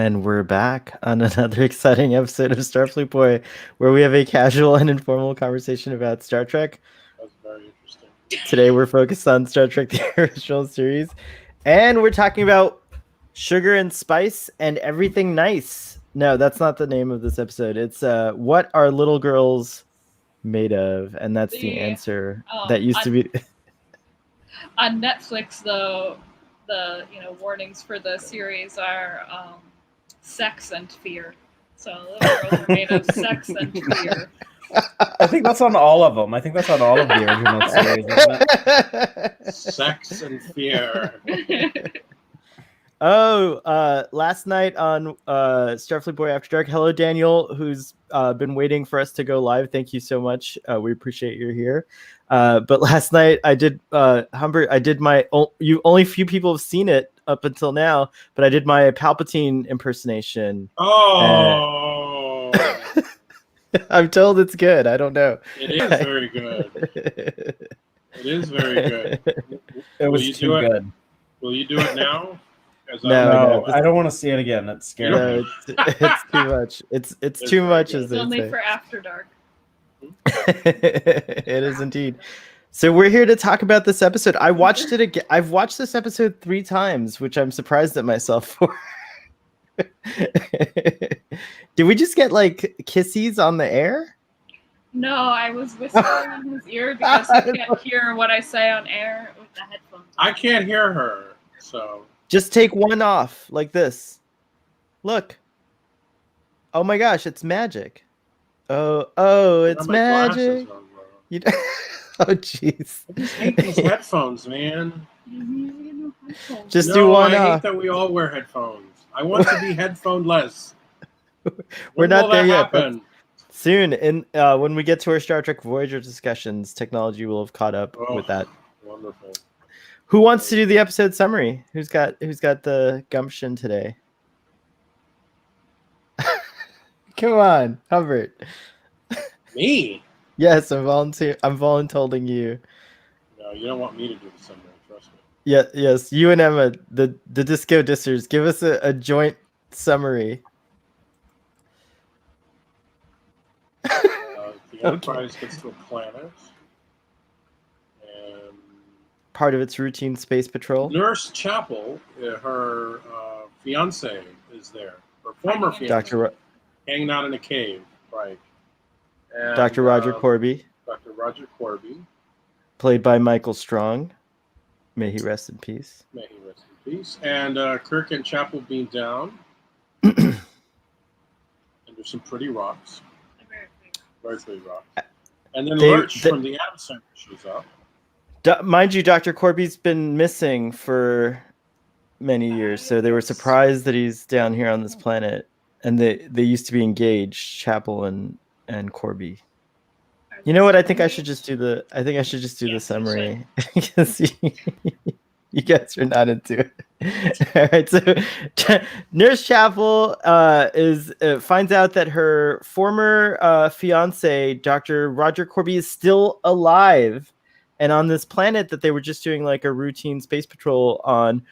And we're back on another exciting episode of Starfleet Boy, where we have a casual and informal conversation about Star Trek. That's very interesting. Today we're focused on Star Trek the original series, and we're talking about sugar and spice and everything nice. No, that's not the name of this episode. It's what are little girls made of? And that's the answer that used to be on Netflix, though. The warnings for the series are sex and fear. So little girls are made of sex and fear. I think that's on all of them. I think that's on all of the original series, isn't it? Sex and fear. Last night on Starfleet Boy After Dark. Hello, Daniel, who's been waiting for us to go live. Thank you so much. We appreciate you're here. But last night I did Humbert. I did my only few people have seen it up until now, but I did my Palpatine impersonation. Oh, I'm told it's good. I don't know. It is very good. It is very good. It was too good. Will you do it now? No, I don't want to see it again. That's scary. No, it's too much. It's too much. It's only for After Dark. It is indeed. So we're here to talk about this episode. I watched it again. I've watched this episode 3 times, which I'm surprised at myself for. Did we just get like kissies on the air? No, I was whispering in his ear because he can't hear what I say on air with the headphones. I can't hear her, so just take one off like this. Look. Oh my gosh, it's magic. Oh, it's magic. Oh, jeez. I just hate these headphones, man. Just do one I off. hate that we all wear headphones. I want to be headphone-less. We're not there yet. Soon, when we get to our Star Trek Voyager discussions, technology will have caught up with that. Wonderful. Who wants to do the episode summary? Who's got the gumption today? Come on, Humbert. Me? Yes, I'm volunteering you. No, you don't want me to do the summary, trust me. Yeah, yes, you and Emma, the Disco Dissers, give us a joint summary. The Enterprise gets to a planet, and part of its routine space patrol. Nurse Chapel, her fiance, is there. Her former fiance. Hanging out in a cave, right. And, Dr. Roger Korby. Dr. Roger Korby. Played by Michael Strong. May he rest in peace. May he rest in peace. And Kirk and Chapel beam down. And there's some pretty rocks. Very pretty rocks. And then Lurch from the Adam Center shows up. Mind you, Dr. Korby's been missing for many years, so they were surprised that he's down here on this planet. And they used to be engaged, Chapel and Korby. You know what? I think I should just do the summary because you guys are not into it. All right, so Nurse Chapel finds out that her former fiance, Dr. Roger Korby, is still alive and on this planet that they were just doing like a routine space patrol on.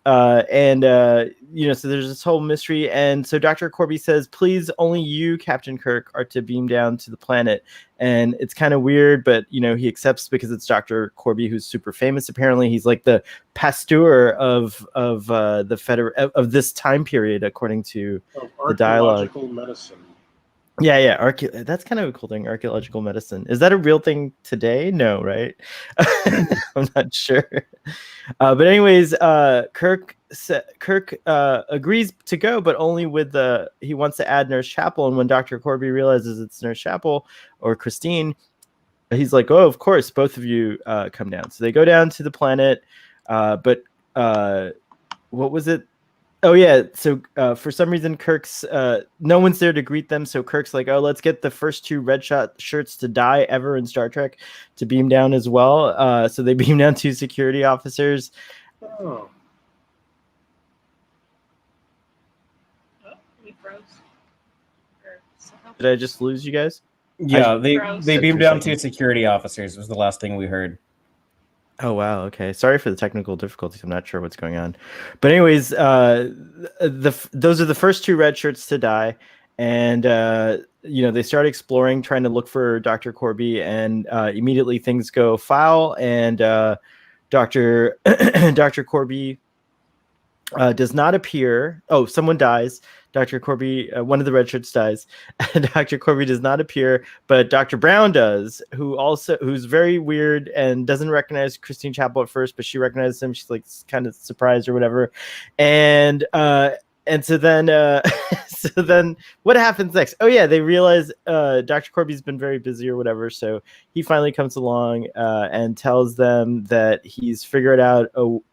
So there's this whole mystery. And so Dr. Korby says, please, only you, Captain Kirk, are to beam down to the planet. And it's kind of weird, but, he accepts because it's Dr. Korby, who's super famous. Apparently, he's like the pasteur of this time period, according to the dialogue. Archaeological medicine. Yeah. That's kind of a cool thing. Archaeological medicine. Is that a real thing today? No, right? I'm not sure. But anyways, Kirk agrees to go, but only with he wants to add Nurse Chapel. And when Dr. Korby realizes it's Nurse Chapel or Christine, he's like, oh, of course, both of you come down. So they go down to the planet. But what was it? Oh, yeah. So for some reason, Kirk's no one's there to greet them. So Kirk's like, oh, let's get the first 2 red shirts to die ever in Star Trek to beam down as well. So they beam down 2 security officers. Oh. We froze. Did I just lose you guys? Yeah, they beamed down 2 security officers was the last thing we heard. Oh wow. Okay. Sorry for the technical difficulties. I'm not sure what's going on, but anyways, those are the first two red shirts to die, and they start exploring, trying to look for Dr. Korby, and immediately things go foul, and Dr. Dr. Korby does not appear. Oh, someone dies. Dr. Korby, one of the red shirts dies. Dr. Korby does not appear, but Dr. Brown does, who's very weird and doesn't recognize Christine Chapel at first, but she recognizes him. She's like kind of surprised or whatever. And so then so then what happens next? Oh yeah, they realize Dr. Korby's been very busy or whatever, so he finally comes along and tells them that he's figured out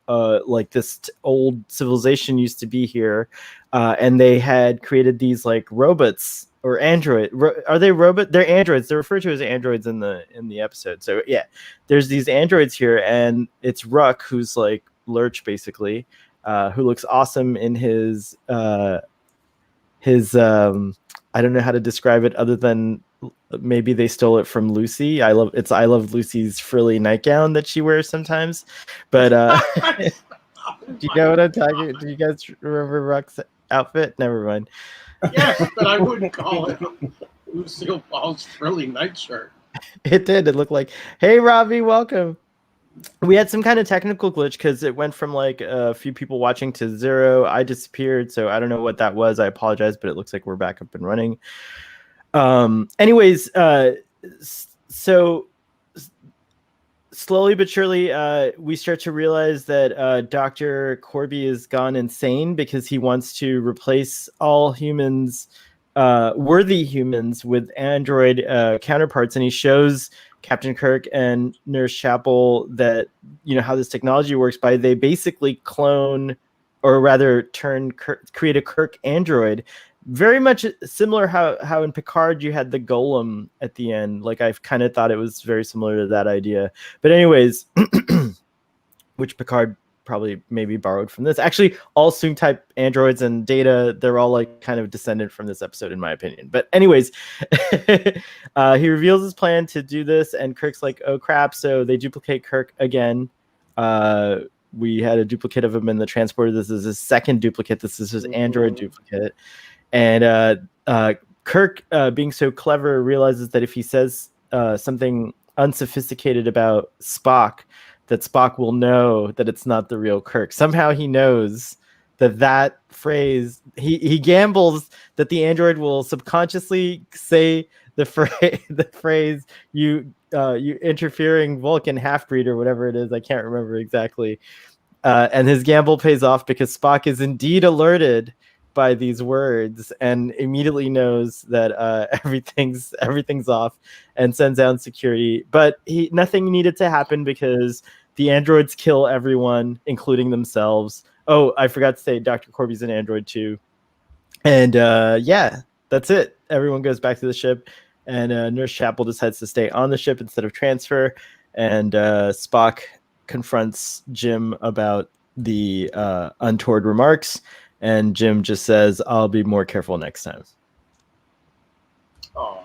like this old civilization used to be here, and they had created these like robots or android. Are they robot? They're androids. They're referred to as androids in the episode. So yeah, there's these androids here, and it's Ruck, who's like Lurch basically, who looks awesome in his I don't know how to describe it other than maybe they stole it from Lucy. I love Lucy's frilly nightgown that she wears sometimes. But do you know what I'm talking? Do you guys remember Ruck's outfit? Never mind. Yes, but I wouldn't call it Lucille Ball's frilly nightshirt. It did. It looked like, hey Robbie, welcome. We had some kind of technical glitch because it went from like a few people watching to 0. I disappeared, so I don't know what that was. I apologize, but it looks like we're back up and running. Anyways, so slowly but surely, we start to realize that Dr. Korby has gone insane because he wants to replace all humans, worthy humans, with android counterparts, and he shows Captain Kirk and Nurse Chapel that how this technology works by they basically clone, or rather create a Kirk android, very much similar how in Picard you had the golem at the end. Like I've kind of thought it was very similar to that idea, but anyways, which Picard probably maybe borrowed from this. Actually, all Soong type androids and Data, they're all like kind of descended from this episode in my opinion. But anyways, he reveals his plan to do this, and Kirk's like, oh crap. So they duplicate Kirk again. We had a duplicate of him in the transporter. This is his second duplicate. This is his android duplicate. And Kirk, being so clever, realizes that if he says something unsophisticated about Spock, that Spock will know that it's not the real Kirk. Somehow he knows that phrase. He gambles that the android will subconsciously say the phrase "you interfering Vulcan half-breed" or whatever it is. I can't remember exactly. And his gamble pays off because Spock is indeed alerted by these words and immediately knows that everything's off and sends down security. But nothing needed to happen because the androids kill everyone, including themselves. Oh, I forgot to say Dr. Korby's an android too. And yeah, that's it. Everyone goes back to the ship, and Nurse Chapel decides to stay on the ship instead of transfer. And Spock confronts Jim about the untoward remarks. And Jim just says, I'll be more careful next time. Oh.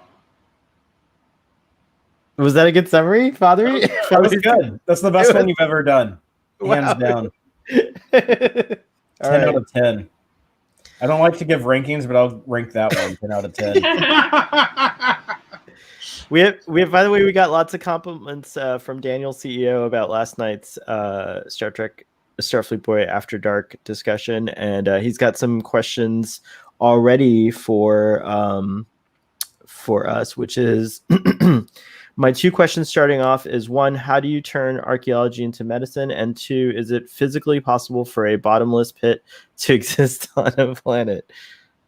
Was that a good summary, Father? That was good. That's the best one you've ever done. Hands down. 10 out of 10. I don't like to give rankings, but I'll rank that one 10 out of 10. We have, by the way, we got lots of compliments from Daniel CEO about last night's Star Trek Starfleet Boy After Dark discussion, and he's got some questions already for us, which is my two questions starting off is: one, how do you turn archaeology into medicine? And two, is it physically possible for a bottomless pit to exist on a planet?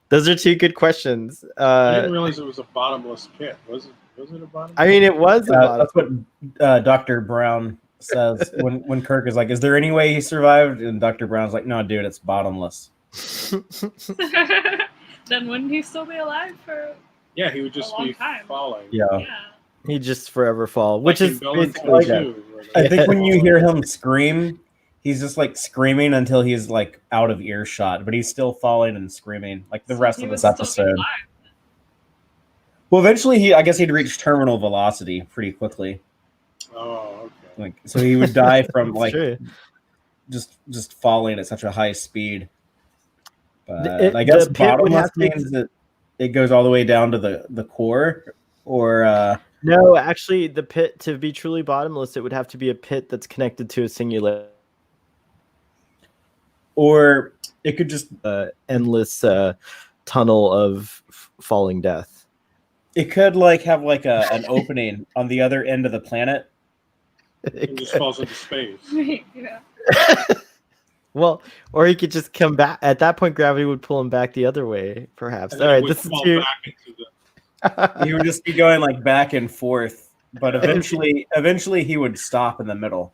Those are two good questions. I didn't realize it was a bottomless pit. Was it a bottomless? I mean, it was a bottomless. That's what Dr. Brown says when Kirk is like, is there any way he survived? And Dr. Brown's like, no, dude, it's bottomless. Then wouldn't he still be alive for Yeah, he would just be time. falling. Yeah. He'd just forever fall, which Like is in Bell basically too, I think when you hear him scream, he's just like screaming until he's like out of earshot, but he's still falling and screaming like the rest of this episode. Well, eventually I guess he'd reach terminal velocity pretty quickly. Oh, okay. Like, so he would die from like true. just falling at such a high speed. But It- I guess the pit would bottomless have to- means that it goes all the way down to the core, or No, actually, the pit, to be truly bottomless, it would have to be a pit that's connected to a singular, or it could just endless tunnel of falling death. it could like have like an opening on the other end of the planet. It just falls into space. Yeah. Well, or he could just come back. At that point, gravity would pull him back the other way, perhaps. And All then it right, would this is fall too. back into the. He would just be going like back and forth, but eventually he would stop in the middle.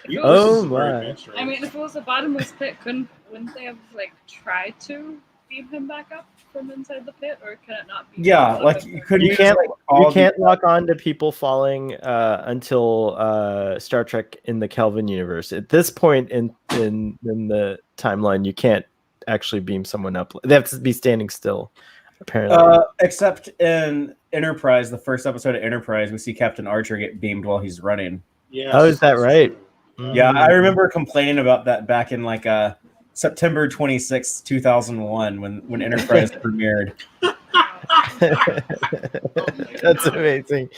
You know, Oh, this is a very my. advanced race. I mean, if it was a bottomless pit, wouldn't they have like tried to beam him back up from inside the pit, or can it not be? Yeah, like could You you can't. like You all can't lock on to people falling until Star Trek in the Kelvin universe. At this point in the timeline, you can't actually beam someone up. They have to be standing still. Apparently, except in Enterprise, the first episode of Enterprise, we see Captain Archer get beamed while he's running. Yes, Oh, is that that's right? true. Yeah, I remember complaining about that back in like September 26, 2001 when Enterprise premiered. That's amazing.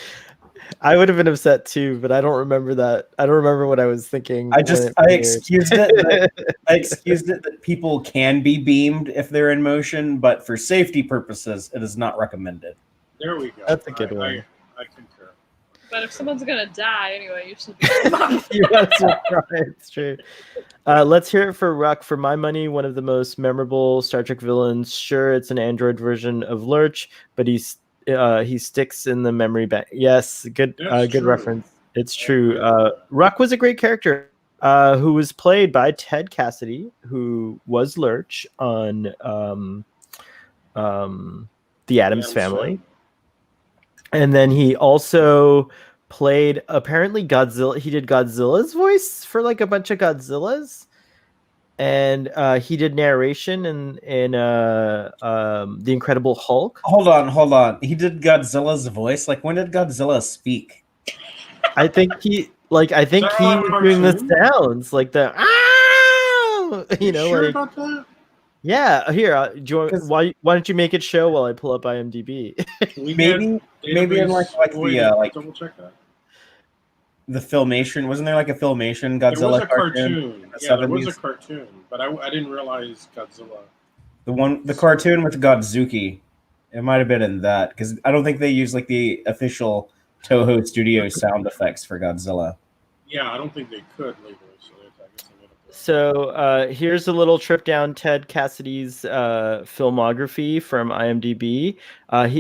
I would have been upset too, but I don't remember that. I don't remember what I was thinking. I when just it I premiered. excused it. I excused it that people can be beamed if they're in motion, but for safety purposes, it is not recommended. There we go. That's a good one. I concur. But if someone's gonna die anyway, you should be. You want to try, it's true. Let's hear it for Ruck. For my money, one of the most memorable Star Trek villains. Sure, it's an android version of Lurch, but he sticks in the memory bank. Yes, good That's good true. reference. It's true. Ruck was a great character who was played by Ted Cassidy, who was Lurch on The Addams Family. And then he also played apparently Godzilla. He did Godzilla's voice for like a bunch of Godzillas, and he did narration in The Incredible Hulk. Hold on. He did Godzilla's voice. Like, when did Godzilla speak? I think he was doing the sounds like the you know, sure like, about that? yeah. Here, why don't you make it show while I pull up IMDb? Maybe in like the double check that. the Filmation, wasn't there like a Filmation There was Godzilla a cartoon. the Yeah, there was a 70s? cartoon, but I didn't realize Godzilla. The cartoon with Godzuki. It might have been in that because I don't think they used like the official Toho Studio sound effects for Godzilla. Yeah, I don't think they could legally. So I guess they made it. So here's a little trip down Ted Cassidy's filmography from IMDb.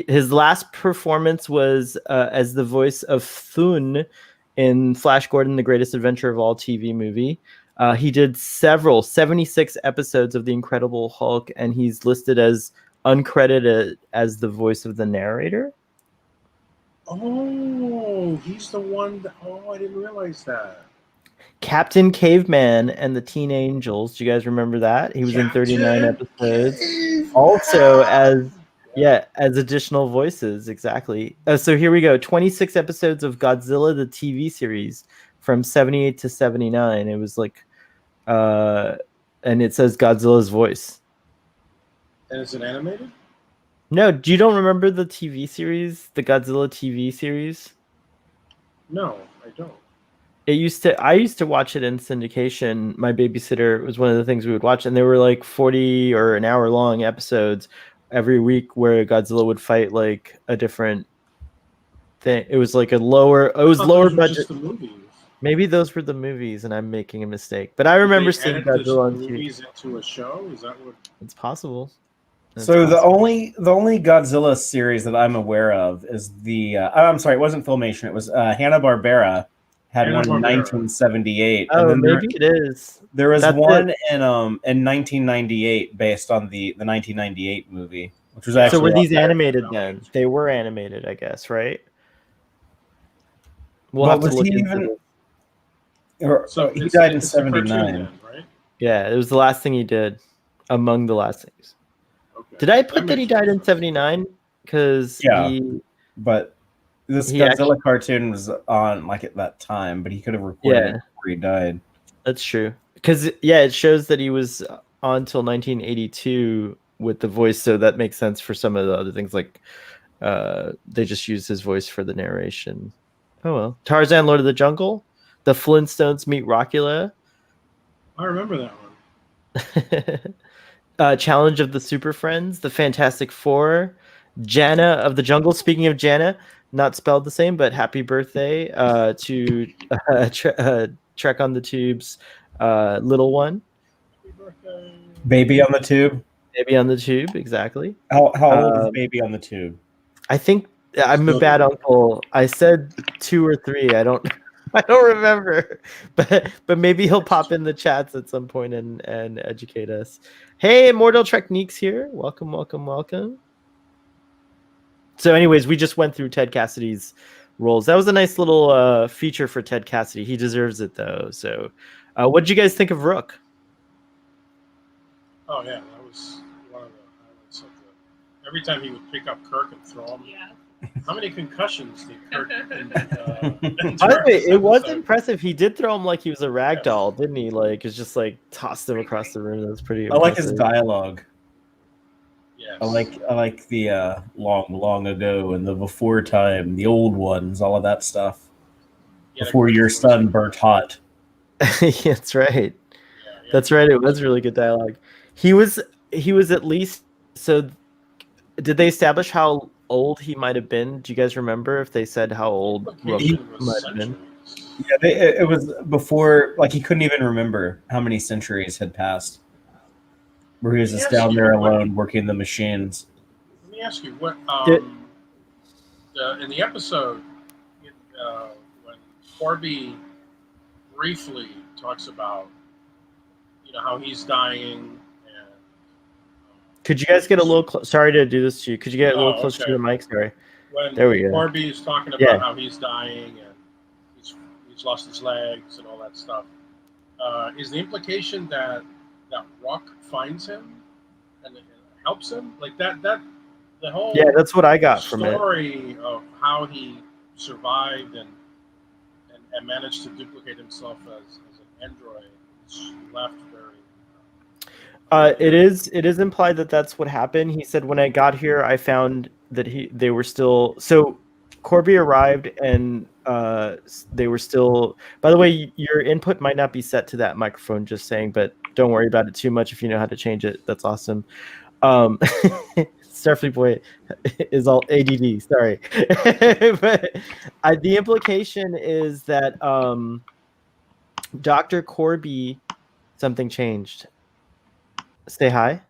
His last performance was as the voice of Thun in Flash Gordon, The Greatest Adventure of All TV movie. He did 76 episodes of The Incredible Hulk, and he's listed as uncredited as the voice of the narrator. Oh, he's the one. I didn't realize that. Captain Caveman and the Teen Angels. Do you guys remember that? He was in 39 episodes. Also as additional voices. Exactly. So here we go. 26 episodes of Godzilla, the TV series from 78 to 79. It was like, and it says Godzilla's voice. And is it animated? No, you don't remember the TV series, the Godzilla TV series? No, I don't. I used to watch it in syndication. My babysitter was one of the things we would watch, and there were like 40 or an hour long episodes every week where Godzilla would fight like a different thing. It was like lower budget. Just the movies. Maybe those were the movies, and I'm making a mistake. But I remember seeing Godzilla on TV. Movies into a show. Is that what? It's possible. So the only Godzilla series that I'm aware of is the I'm sorry, it wasn't Filmation. It was Hanna-Barbera had one in 1978. Oh, and then maybe it is. There was one in 1998 based on the 1998 movie, which was actually. So were these animated then? They were animated, I guess, right? We'll have to look into this. So he died in 79. Right? Yeah, it was the last thing he did. Among the last things. Okay. Did I put that he died in 79? Because yeah, but This Godzilla cartoon was on like at that time, but he could have recorded it before he died. That's true. Because it shows that he was on till 1982 with the voice, so that makes sense for some of the other things. Like they just used his voice for the narration. Oh well. Tarzan, Lord of the Jungle, the Flintstones meet Rockula. I remember that one. Challenge of the Super Friends, the Fantastic Four, Jana of the Jungle. Speaking of Jana, not spelled the same, but happy birthday to Trek on the Tube's little one. Happy birthday. Baby on the Tube. Baby on the Tube, exactly. How old is Baby on the Tube? I think I'm a bad uncle. I said 2 or 3. I don't remember, but maybe he'll pop in the chats at some point and educate us. Hey, Immortal Techniques here. Welcome. So anyways, we just went through Ted Cassidy's roles. That was a nice little feature for Ted Cassidy. He deserves it though. So what did you guys think of Rook? Oh yeah, that was one of the highlights of the. Every time he would pick up Kirk and throw him. Yeah. How many concussions did Kirk? By the way, it was impressive. He did throw him like he was a rag doll, didn't he? Like it's just like tossed him across the room. That was pretty impressive. I like his dialogue. Yes. I like the long ago and the before time, the old ones, all of that stuff. Before your son burnt hot. That's right. That's right. It was really good dialogue. He was at least. So did they establish how old he might have been? Do you guys remember if they said how old Rook might have been? Yeah, it was before. Like he couldn't even remember how many centuries had passed. Where he was just down there alone working the machines. Let me ask you what in the episode when Korby briefly talks about how he's dying. Could you guys get a little sorry to do this to you. Could you get a little closer to the mic? Sorry. There we go. Korby is talking about how he's dying and he's lost his legs and all that stuff. Is the implication that Rock finds him and helps him? Like that the whole that's what I got from it. Story of how he survived and managed to duplicate himself as an android is left very it is implied that that's what happened. He said, when I got here, I found that they were still. So Korby arrived and they were still. By the way, your input might not be set to that microphone. Just saying, but don't worry about it too much. If you know how to change it, that's awesome. Starfleet Boy is all ADD. Sorry, but the implication is that Dr. Korby, something changed. Say hi.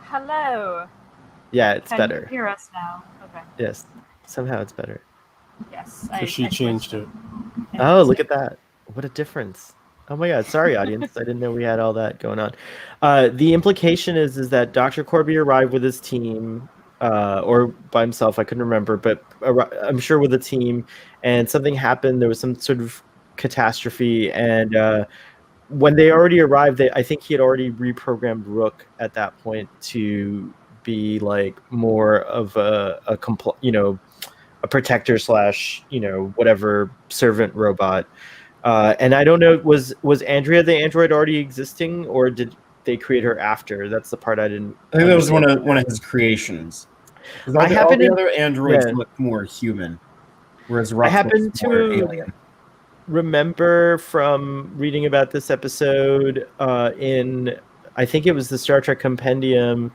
Hello. Yeah, it's Can better. You hear us now? Okay. Yes. Somehow it's better. Yes. She changed it. Oh, look at that. What a difference. Oh my God. Sorry, audience. I didn't know we had all that going on. The implication is that Dr. Korby arrived with his team, or by himself. I couldn't remember, but I'm sure with a team, and something happened. There was some sort of catastrophe, and when they already arrived, I think he had already reprogrammed Rook at that point to be like more of a protector / whatever servant robot. And I don't know, was Andrea the android already existing, or did they create her after? That's the part I didn't. I think that was one of his creations. All the other androids look more human, whereas Rock looks more alien. Remember from reading about this episode in, I think it was the Star Trek Compendium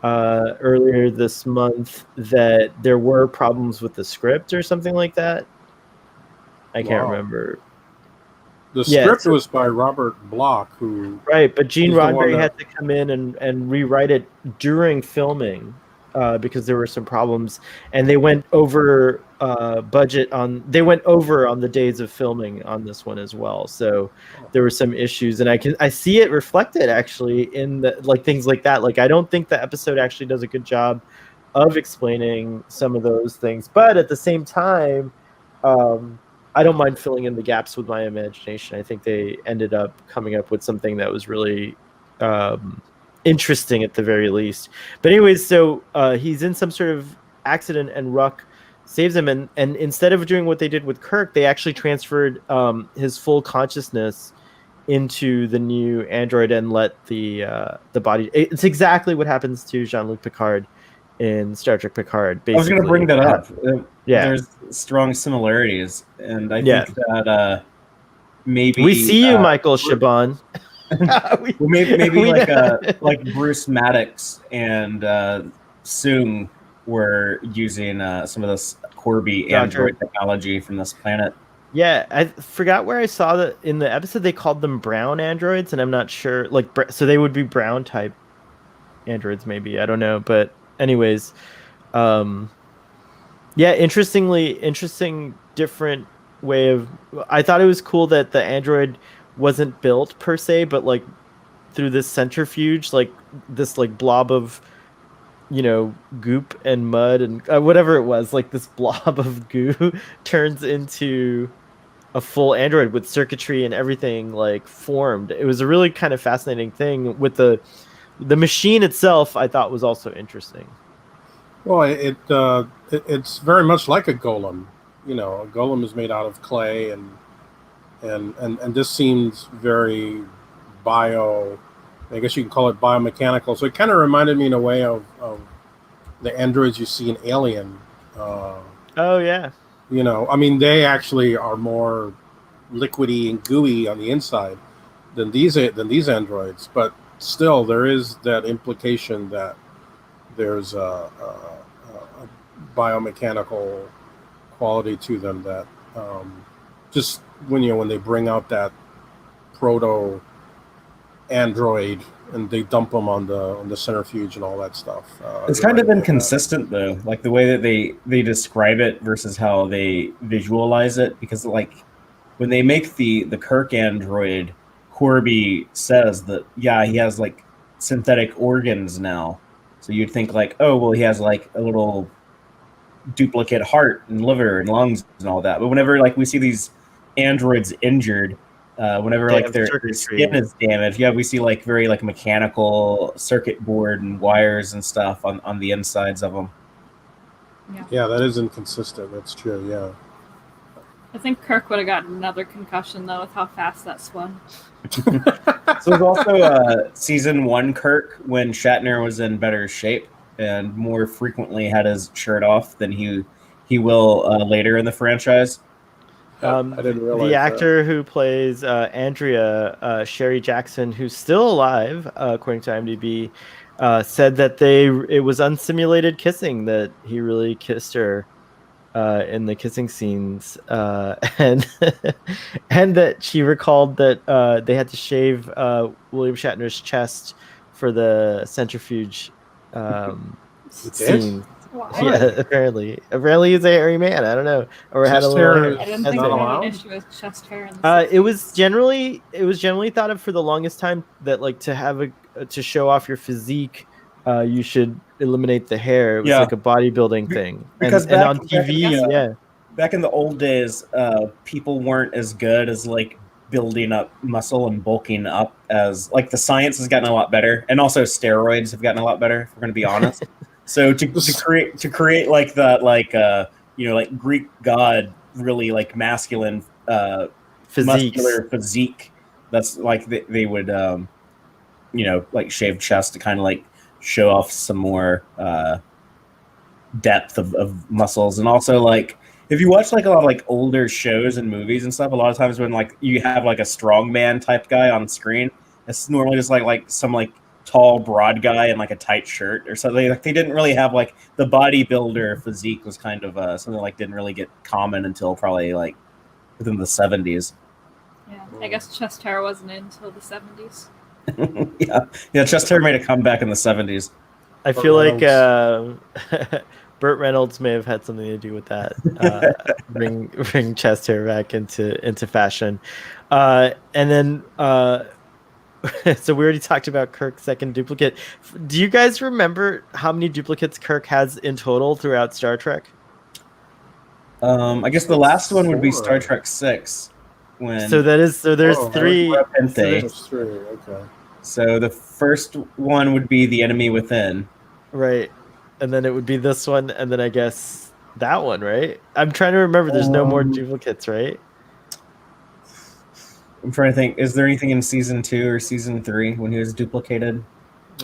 earlier this month, that there were problems with the script or something like that. I can't remember. The script was by Robert Bloch, who but Gene Roddenberry had to come in and rewrite it during filming because there were some problems, and they went over budget on. They went over on the days of filming on this one as well. So there were some issues, and I see it reflected actually in the things like that. Like I don't think the episode actually does a good job of explaining some of those things, but at the same time. I don't mind filling in the gaps with my imagination. I think they ended up coming up with something that was really interesting at the very least. But anyways, so he's in some sort of accident, and Rook saves him, and instead of doing what they did with Kirk, they actually transferred his full consciousness into the new android and let the body. It's exactly what happens to Jean-Luc Picard in Star Trek Picard. Basically, I was going to bring that up. Yeah, There's strong similarities, and I Yeah. think that maybe we see you, Michael Chabon. well, maybe like Bruce Maddox and Soong were using some of this Korby android technology from this planet. Yeah, I forgot where I saw that in the episode they called them brown androids, and I'm not sure. Like, so they would be brown type androids, maybe. I don't know, but anyways, yeah, interesting, different way of. I thought it was cool that the android wasn't built per se, but like through this centrifuge, like this like blob of, goop and mud and whatever it was, like this blob of goo turns into a full android with circuitry and everything like formed. It was a really kind of fascinating thing with the machine itself. I thought was also interesting. Well, it's very much like a golem. A golem is made out of clay, and this seems very I guess you can call it biomechanical. So it kind of reminded me in a way of the androids you see in Alien. Oh yeah. They actually are more liquidy and gooey on the inside than these androids, but still there is that implication that there's a biomechanical quality to them that just when they bring out that proto android and they dump them on the centrifuge and all that stuff. It's kind of inconsistent though, like the way that they describe it versus how they visualize it, because like when they make the Kirk android, Korby says that he has like synthetic organs now. So you'd think like, oh well, he has like a little duplicate heart and liver and lungs and all that. But whenever like we see these androids injured, whenever like their skin is damaged, we see like very like mechanical circuit board and wires and stuff on the insides of them. Yeah, that is inconsistent. That's true. Yeah. I think Kirk would have gotten another concussion though with how fast that swung. So there's also season 1 Kirk when Shatner was in better shape and more frequently had his shirt off than he will later in the franchise. I didn't realize the actor who plays Andrea, Sherry Jackson, who's still alive, according to IMDb, said that it was unsimulated kissing, that he really kissed her in the kissing scenes, and and that she recalled that they had to shave William Shatner's chest for the centrifuge scene. Wow. Yeah, apparently he's a hairy man. I don't know, or had a little. I didn't think there was an issue with chest hair. It was generally thought of for the longest time that like to show off your physique, you should eliminate the hair. It was like a bodybuilding thing. Because and on TV, back in the old days, people weren't as good as like building up muscle and bulking up as like the science has gotten a lot better, and also steroids have gotten a lot better. If we're going to be honest. So to create like that, like like Greek god, really like masculine muscular physique, that's like they would like shave chest to kind of like show off some more depth of muscles. And also like if you watch like a lot of like older shows and movies and stuff, a lot of times when like you have like a strongman type guy on screen, it's normally just like some like tall broad guy in like a tight shirt or something. Like they didn't really have like the bodybuilder physique was kind of something like didn't really get common until probably like within the 70s. Yeah, I guess chest hair wasn't until the 70s. yeah, chest hair made a comeback in the 70s. I feel like Burt Reynolds may have had something to do with that. Bring chest hair back into fashion, and then. So we already talked about Kirk's second duplicate. Do you guys remember how many duplicates Kirk has in total throughout Star Trek? I guess the last one would be Star Trek 6. There's three. There's three. Okay. So the first one would be The Enemy Within. Right, and then it would be this one, and then I guess That one, right? I'm trying to remember. There's no more duplicates, right? I'm trying to think. Is there anything in season 2 or season 3 when he was duplicated?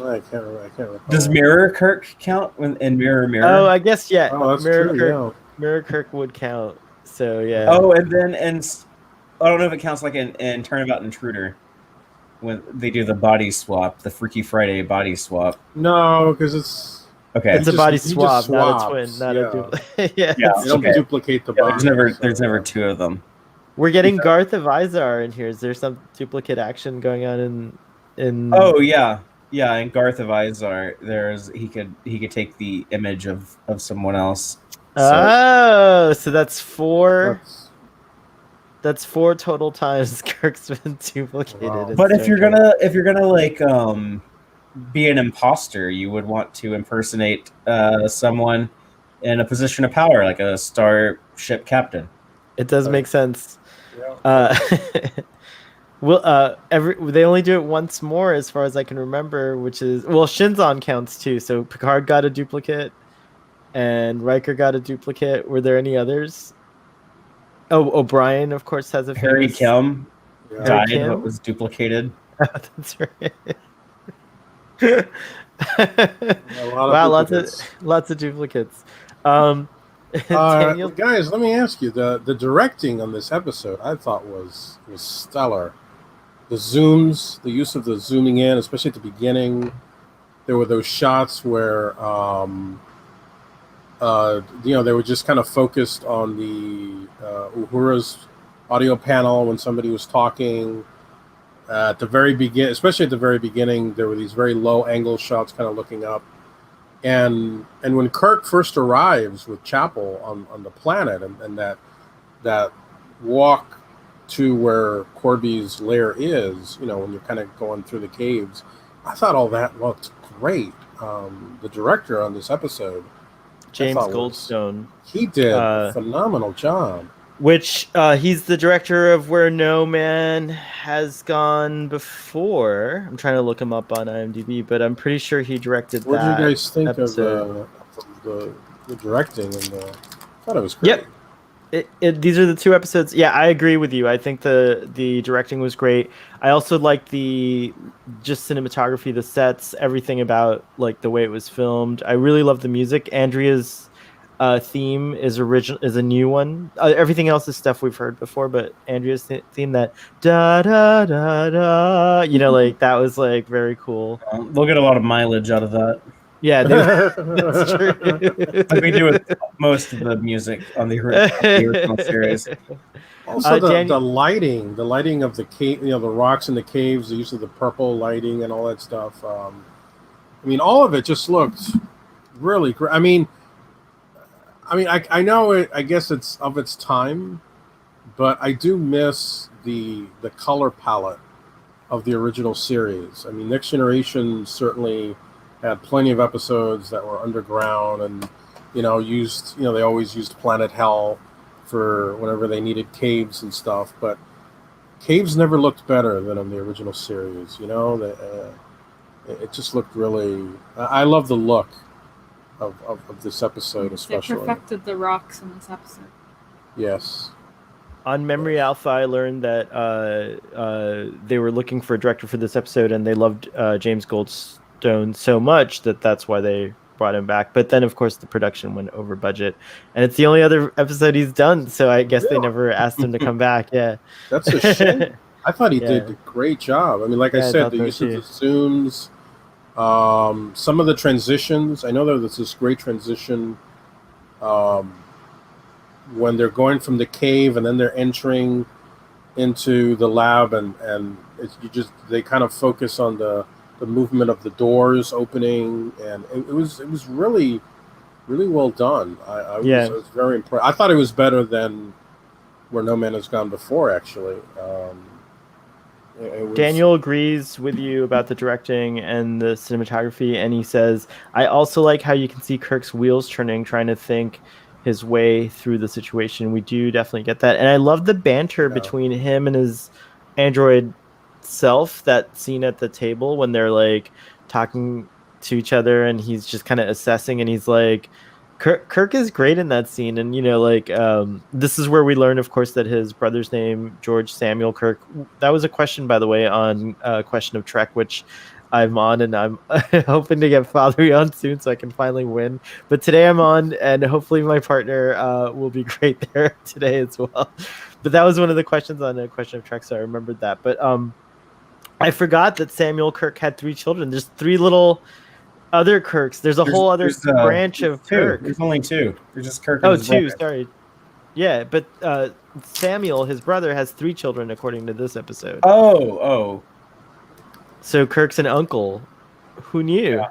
I can't recall. Does Mirror Kirk count in Mirror Mirror? Oh, I guess yeah. Oh, that's Mirror true. Kirk, Yeah. Mirror Kirk would count. So yeah. Oh, and then I don't know if it counts like in Turnabout Intruder when they do the body swap, the Freaky Friday body swap. No, because it's Okay. It's a body he just swap, not a swaps, twin, not yeah. a duplicate. Yeah. Yeah. They don't Okay. duplicate the Yeah, body. there's never 2 of them. We're getting Garth of Izar in here. Is there some duplicate action going on in Oh yeah. Yeah, in Garth of Izar, he could take the image of someone else. So that's 4. That's 4 total times Kirk's been duplicated. Wow. But if you're gonna like be an imposter, you would want to impersonate someone in a position of power, like a starship captain. It does make sense. Yeah. They only do it once more, as far as I can remember, which is Shinzon counts too. So Picard got a duplicate, and Riker got a duplicate. Were there any others? Oh, O'Brien, of course, has a Harry famous... Kim Yeah. died, Kim? but was duplicated. That's right. A lot of Wow, duplicates. lots of duplicates. Daniel, Guys, let me ask you: the directing on this episode, I thought was stellar. The zooms, the use of the zooming in, especially at the beginning. There were those shots where, they were just kind of focused on the Uhura's audio panel when somebody was talking. At the very begin, especially at the very beginning, there were these very low angle shots, kind of looking up. And when Kirk first arrives with Chapel on the planet, and that walk to where Korby's lair is, when you're kind of going through the caves, I thought all that looked great. The director on this episode, James Goldstone, he did a phenomenal job. Which he's the director of Where No Man Has Gone Before. I'm trying to look him up on IMDb, but I'm pretty sure he directed what that. What do you guys think episode. of the directing? And I thought it was great. Yep. These are the 2 episodes. Yeah, I agree with you. I think the directing was great. I also liked the just cinematography, the sets, everything about like the way it was filmed. I really love the music. Andrea's theme is a new one. Everything else is stuff we've heard before, but Andrea's theme, that da da da da, like that was like very cool. They'll get a lot of mileage out of that. Yeah, that's true. Like we do with most of the music on the original series. Also, the lighting of the cave, the rocks in the caves, the use of the purple lighting and all that stuff. All of it just looked really great. I know it. I guess it's of its time, but I do miss the color palette of the original series. Next Generation certainly had plenty of episodes that were underground and used they always used Planet Hell for whenever they needed caves and stuff, but caves never looked better than on the original series. It just looked really. I love the look of this episode, especially. They perfected the rocks in this episode. Yes. On Memory Alpha, I learned that they were looking for a director for this episode, and they loved James Goldstone so much that's why they brought him back. But then, of course, the production went over budget, and it's the only other episode he's done. So I guess they never asked him to come back. Yeah, that's a shame. I thought he did a great job. Like I said, the use of the zooms. Some of the transitions, I know there's this great transition when they're going from the cave and then they're entering into the lab, and they kind of focus on the movement of the doors opening, and it was really, really well done. I was very impressed. I thought it was better than Where No Man Has Gone Before, actually. Daniel agrees with you about the directing and the cinematography, and he says, I also like how you can see Kirk's wheels turning, trying to think his way through the situation. We do definitely get that. And I love the banter between him and his android self, that scene at the table when they're like talking to each other and he's just kind of assessing, and he's like, Kirk is great in that scene, and this is where we learn, of course, that his brother's name George Samuel Kirk. That was a question, by the way, on Question of Trek, which I'm on, and I'm hoping to get Fathery on soon so I can finally win. But today I'm on, and hopefully my partner will be great there today as well. But that was one of the questions on a Question of Trek, so I remembered that. But I forgot that Samuel Kirk had 3 children. There's 3 little other Kirks. There's a whole other branch of Kirk. There's only 2. There's just Kirk and his 2, brother. sorry. Yeah, but Samuel, his brother, has 3 children according to this episode. Oh. So Kirk's an uncle. Who knew? Yeah.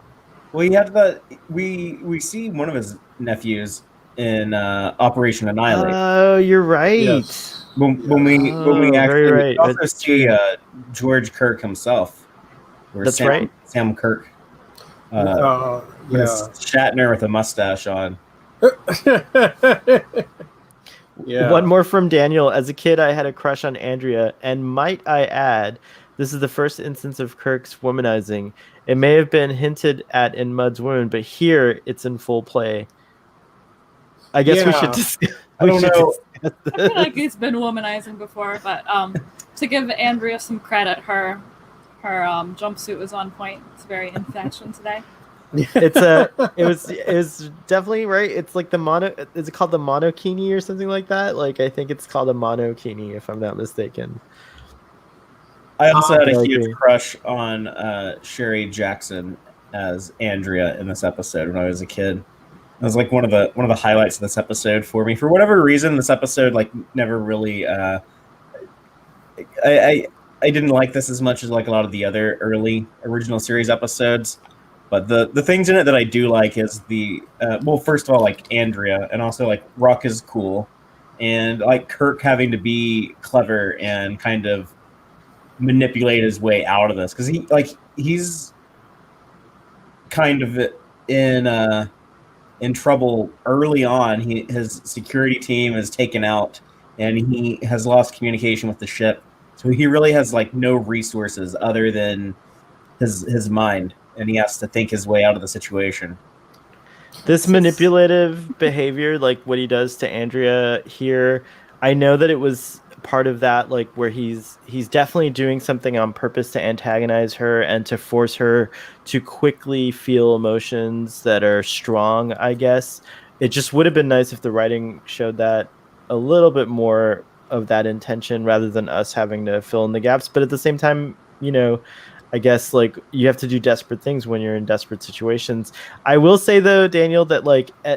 Well, he had we see one of his nephews in Operation Annihilate. Oh, you're right. Yes. When we actually right. we also see George Kirk himself. That's right. Sam Kirk. Yeah. Shatner with a mustache on. Yeah. One more from Daniel. As a kid, I had a crush on Andrea, and might I add, this is the first instance of Kirk's womanizing. It may have been hinted at in Mud's Wound, but here it's in full play. I guess we should discuss. I don't know. I feel like he's been womanizing before, but to give Andrea some credit, her jumpsuit was on point. It's very in fashion today. It was definitely right. It's like is it called the monokini or something like that? Like, I think it's called a monokini, if I'm not mistaken. I also had a huge crush on Sherry Jackson as Andrea in this episode when I was a kid. It was like one of the highlights of this episode for me. For whatever reason, this episode never really. I didn't like this as much as like a lot of the other early original series episodes. But the things in it that I do like is first of all, like Andrea, and also like Rock is cool, and like Kirk having to be clever and kind of manipulate his way out of this, because he's kind of in trouble early on. His security team is taken out, and he has lost communication with the ship, so he really has like no resources other than his mind. And he has to think his way out of the situation. This manipulative behavior, like what he does to Andrea here, I know that it was part of that, like where he's definitely doing something on purpose to antagonize her and to force her to quickly feel emotions that are strong, I guess. It just would have been nice if the writing showed that a little bit more of that intention rather than us having to fill in the gaps. But at the same time, I guess like you have to do desperate things when you're in desperate situations. I will say though, Daniel, that like I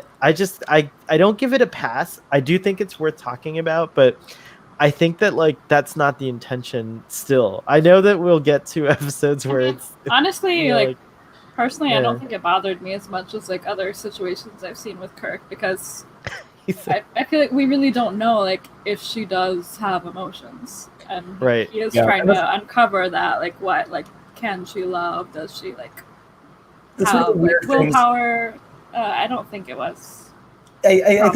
don't give it a pass. I do think it's worth talking about, but I think that like that's not the intention still. I know that we'll get to episodes where it's honestly like personally, yeah. I don't think it bothered me as much as like other situations I've seen with Kirk, because I feel like we really don't know like if she does have emotions, and he is trying to uncover that. Like what, like can she love? Does she like have like willpower? I don't think it was. I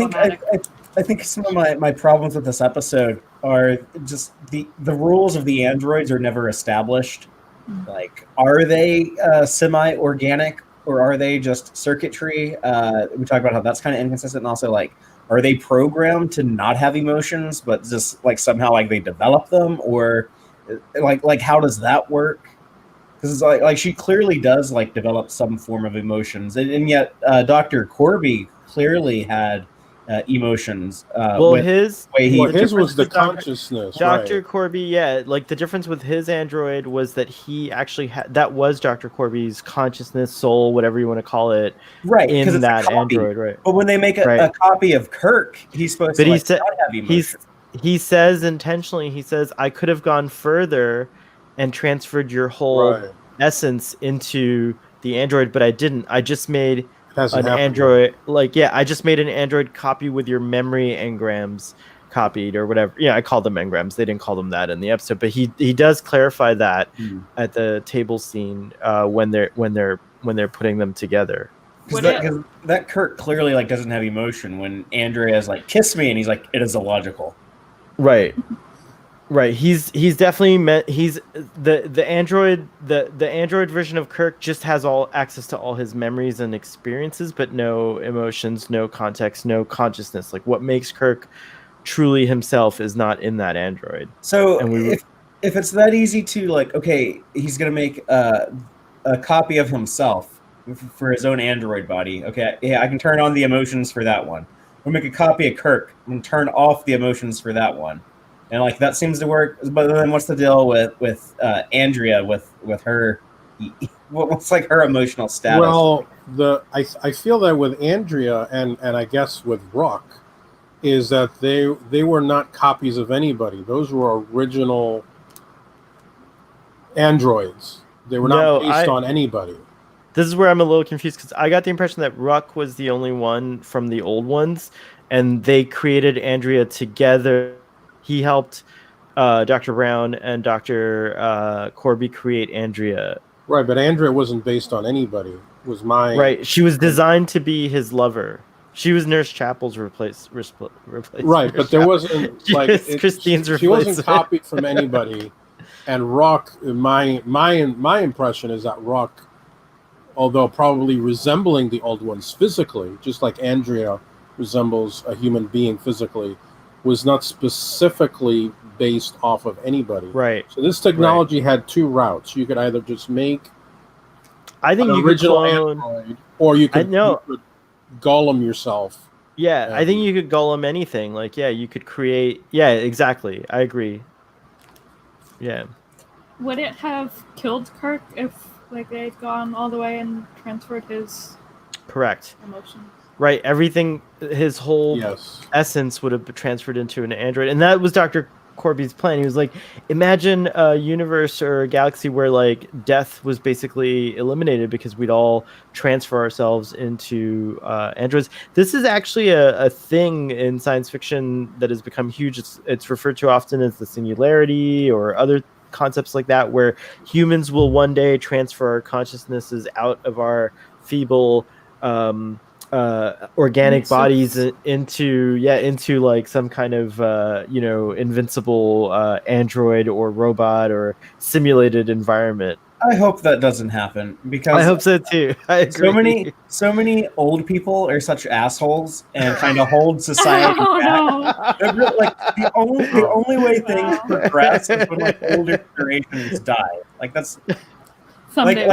think some of my problems with this episode are just the rules of the androids are never established. Mm-hmm. Like, are they semi-organic or are they just circuitry? We talk about how that's kind of inconsistent, and also like, are they programmed to not have emotions, but just like somehow like they develop them, or like how does that work? Because it's like she clearly does like develop some form of emotions, and yet Dr. Korby clearly had emotions. His was the consciousness. Dr. Korby, like the difference with his android was that he actually that was Dr. Korby's consciousness, soul, whatever you want to call it, right? In that android, right? But when they make a copy of Kirk, he's supposed to not have emotions. He says intentionally, he says, I could have gone further and transferred your whole essence into the android, but I didn't. I just made an android, I just made an android copy with your memory engrams copied or whatever. Yeah, I called them engrams. They didn't call them that in the episode, but he does clarify that at the table scene when they're putting them together. Because that Kirk clearly like doesn't have emotion when Andrea is like, kiss me, and he's like, it is illogical. Right. Right. He's definitely meant. He's the android. The android version of Kirk just has all access to all his memories and experiences, but no emotions, no context, no consciousness. Like what makes Kirk truly himself is not in that android. So And we if it's that easy to like, okay, he's gonna make a copy of himself for his own android body. Okay, yeah, I can turn on the emotions for that one. We'll make a copy of Kirk and turn off the emotions for that one. And like that seems to work. But then what's the deal with Andrea with her? What's like her emotional status? Well, I feel that with Andrea and I guess with Rock is that they were not copies of anybody. Those were original androids. They were not based on anybody. This is where I'm a little confused because I got the impression that Ruck was the only one from the old ones, and they created Andrea together. He helped Dr. Brown and Dr. Korby create Andrea. Right, but Andrea wasn't based on anybody. Was my right? She was designed to be his lover. She was Nurse Chapel's replacement. Right, but there wasn't like Christine's replacement. She wasn't copied from anybody. And Rock, my impression is that Rock, although probably resembling the old ones physically, just like Andrea resembles a human being physically, was not specifically based off of anybody. Right. So this technology had two routes. You could either just make an original android, or you could Golem yourself. Yeah, I think you could Golem anything. Like, yeah, you could create. Yeah, exactly. I agree. Yeah. Would it have killed Kirk if like they'd gone all the way and transferred his emotions? Right. Everything, his whole essence would have been transferred into an android. And that was Dr. Korby's plan. He was like, imagine a universe or a galaxy where like death was basically eliminated because we'd all transfer ourselves into androids. This is actually a thing in science fiction that has become huge. It's referred to often as the singularity or other concepts like that, where humans will one day transfer our consciousnesses out of our feeble organic bodies into like some kind of invincible android or robot or simulated environment. I hope that doesn't happen because I hope so too. I agree. So many old people are such assholes and kind of hold society back. Like the only way things progress is when like older generations die. Like that's someday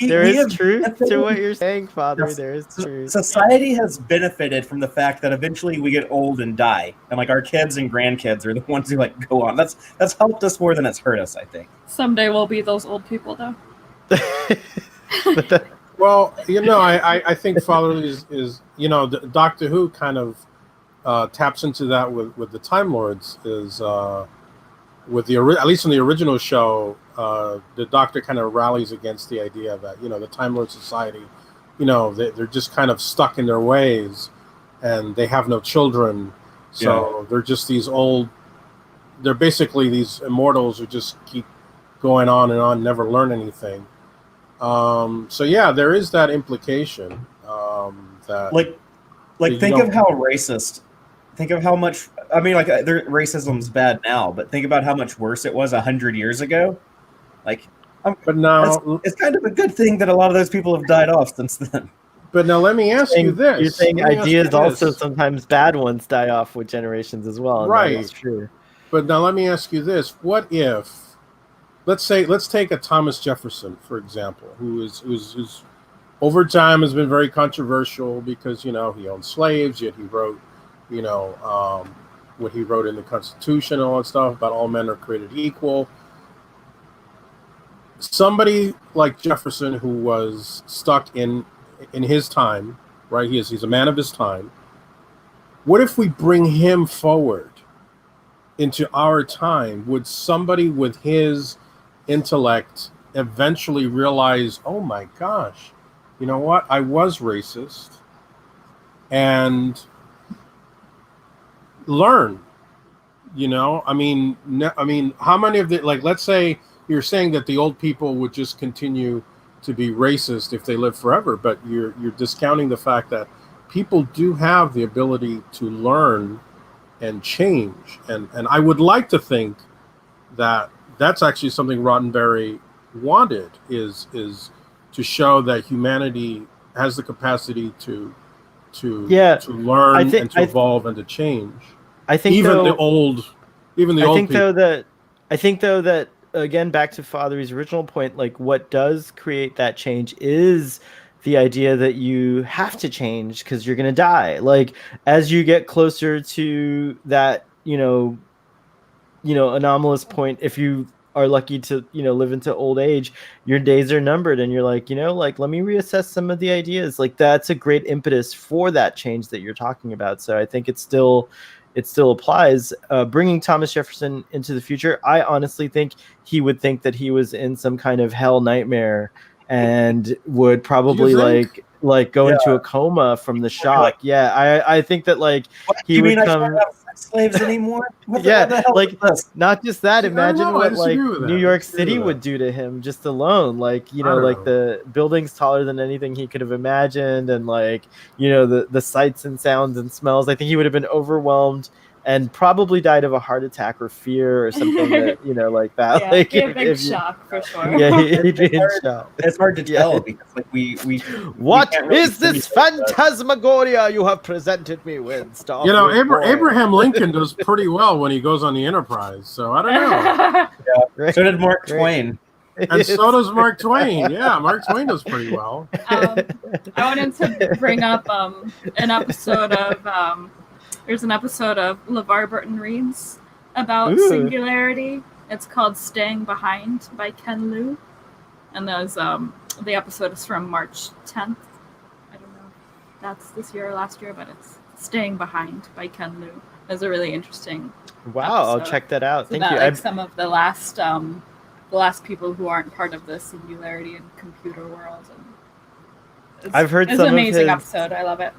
there is truth to what you're saying, Father. There is truth. Society has benefited from the fact that eventually we get old and die, and like our kids and grandkids are the ones who like go on. That's helped us more than it's hurt us, I think. Someday we'll be those old people, though. Well, I think Father is Doctor Who kind of taps into that with the Time Lords is with at least in the original show. The Doctor kind of rallies against the idea that the Time Lord Society, they're just kind of stuck in their ways, and they have no children, so they're just these old. They're basically these immortals who just keep going on and on, never learn anything. So yeah, there is that implication that think of how racist. Think of how much. I mean, like racism's bad now, but think about how much worse it was 100 years ago. Like, but now it's kind of a good thing that a lot of those people have died off since then. But now let me ask you this: you're saying ideas also sometimes bad ones die off with generations as well, and right? That is true. But now let me ask you this: what if, let's take a Thomas Jefferson, for example, who's over time has been very controversial because he owned slaves, yet he wrote, what he wrote in the Constitution and all that stuff about all men are created equal. Somebody like Jefferson, who was stuck in his time, right? He's a man of his time. What if we bring him forward into our time? Would somebody with his intellect eventually realize, oh my gosh, you know what? I was racist, and learn. I mean, how many of the let's say. You're saying that the old people would just continue to be racist if they live forever, but you're discounting the fact that people do have the ability to learn and change. And I would like to think that that's actually something Roddenberry wanted, is to show that humanity has the capacity to learn and to evolve and to change. I think even though, the old people. I think though that again, back to Father's original point, like what does create that change is the idea that you have to change because you're gonna die. Like as you get closer to that, anomalous point, if you are lucky to live into old age, your days are numbered and you're like, like let me reassess some of the ideas. Like that's a great impetus for that change that you're talking about. So I think it still applies. Bringing Thomas Jefferson into the future, I honestly think he would think that he was in some kind of hell nightmare and would probably like go into a coma from the shock. I think that like he would come slaves anymore. What the hell like not just that. Imagine what like New York City would do to him just alone. Like like the buildings taller than anything he could have imagined, and like the sights and sounds and smells. I think he would have been overwhelmed and probably died of a heart attack or fear or something that like that. Yeah, like a big shock for sure. Yeah, he'd be in shock. It's hard to tell because like we what is this phantasmagoria you have presented me with, Starfleet Boy? Abraham Lincoln does pretty well when he goes on the Enterprise, so I don't know. Yeah, so did Mark Twain. And so does Mark Twain. Yeah, Mark Twain does pretty well. I wanted to bring up an episode of there's an episode of LeVar Burton Reads about singularity. It's called Staying Behind by Ken Liu. And those the episode is from March 10th. I don't know if that's this year or last year, but it's Staying Behind by Ken Liu. It's a really interesting Wow, episode. I'll check that out. Thank you. Like some of the last people who aren't part of the singularity and computer world. And I've heard it's some an amazing of his episode. I love it.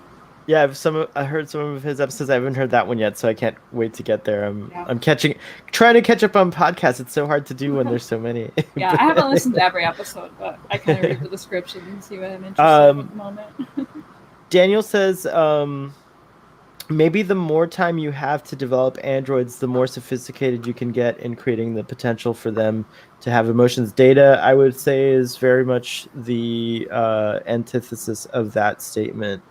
Yeah, I heard some of his episodes. I haven't heard that one yet, so I can't wait to get there. I'm trying to catch up on podcasts. It's so hard to do when there's so many. Yeah, I haven't listened to every episode, but I kind of read the description and see what I'm interested in at the moment. Daniel says, maybe the more time you have to develop androids, the more sophisticated you can get in creating the potential for them to have emotions. Data, I would say, is very much the antithesis of that statement.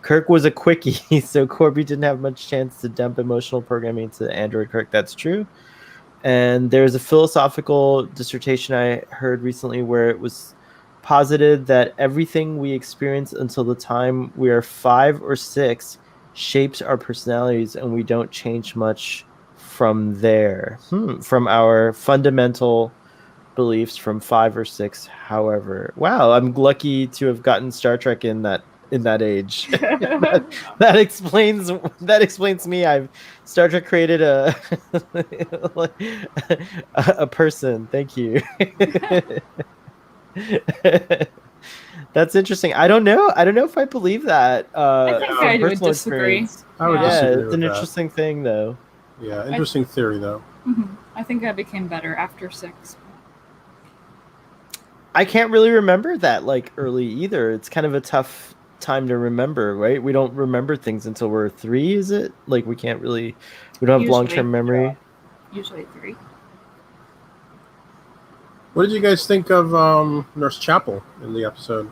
Kirk was a quickie, so Korby didn't have much chance to dump emotional programming to Android Kirk. That's true. And there's a philosophical dissertation I heard recently where it was posited that everything we experience until the time we are 5 or 6 shapes our personalities, and we don't change much from there. From our fundamental beliefs from 5 or 6, however. Wow, I'm lucky to have gotten Star Trek in that age. that explains me. Star Trek created a person. Thank you. That's interesting. I don't know if I believe that. I think I would disagree. I would disagree. It's an interesting thing, though. Yeah, interesting theory, though. Mm-hmm. I think I became better after 6. I can't really remember that like early either. It's kind of a tough time to remember, right? We don't remember things until we're 3, is it? Like we don't have long-term memory. Usually 3. What did you guys think of Nurse Chapel in the episode?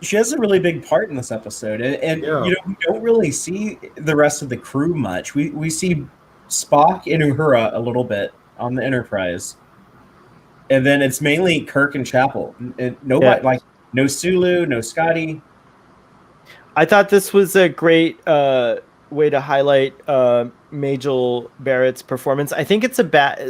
She has a really big part in this episode, and we don't really see the rest of the crew much. We see Spock and Uhura a little bit on the Enterprise, and then it's mainly Kirk and Chapel. And nobody no Sulu, no Scotty. I thought this was a great way to highlight Majel Barrett's performance. I think it's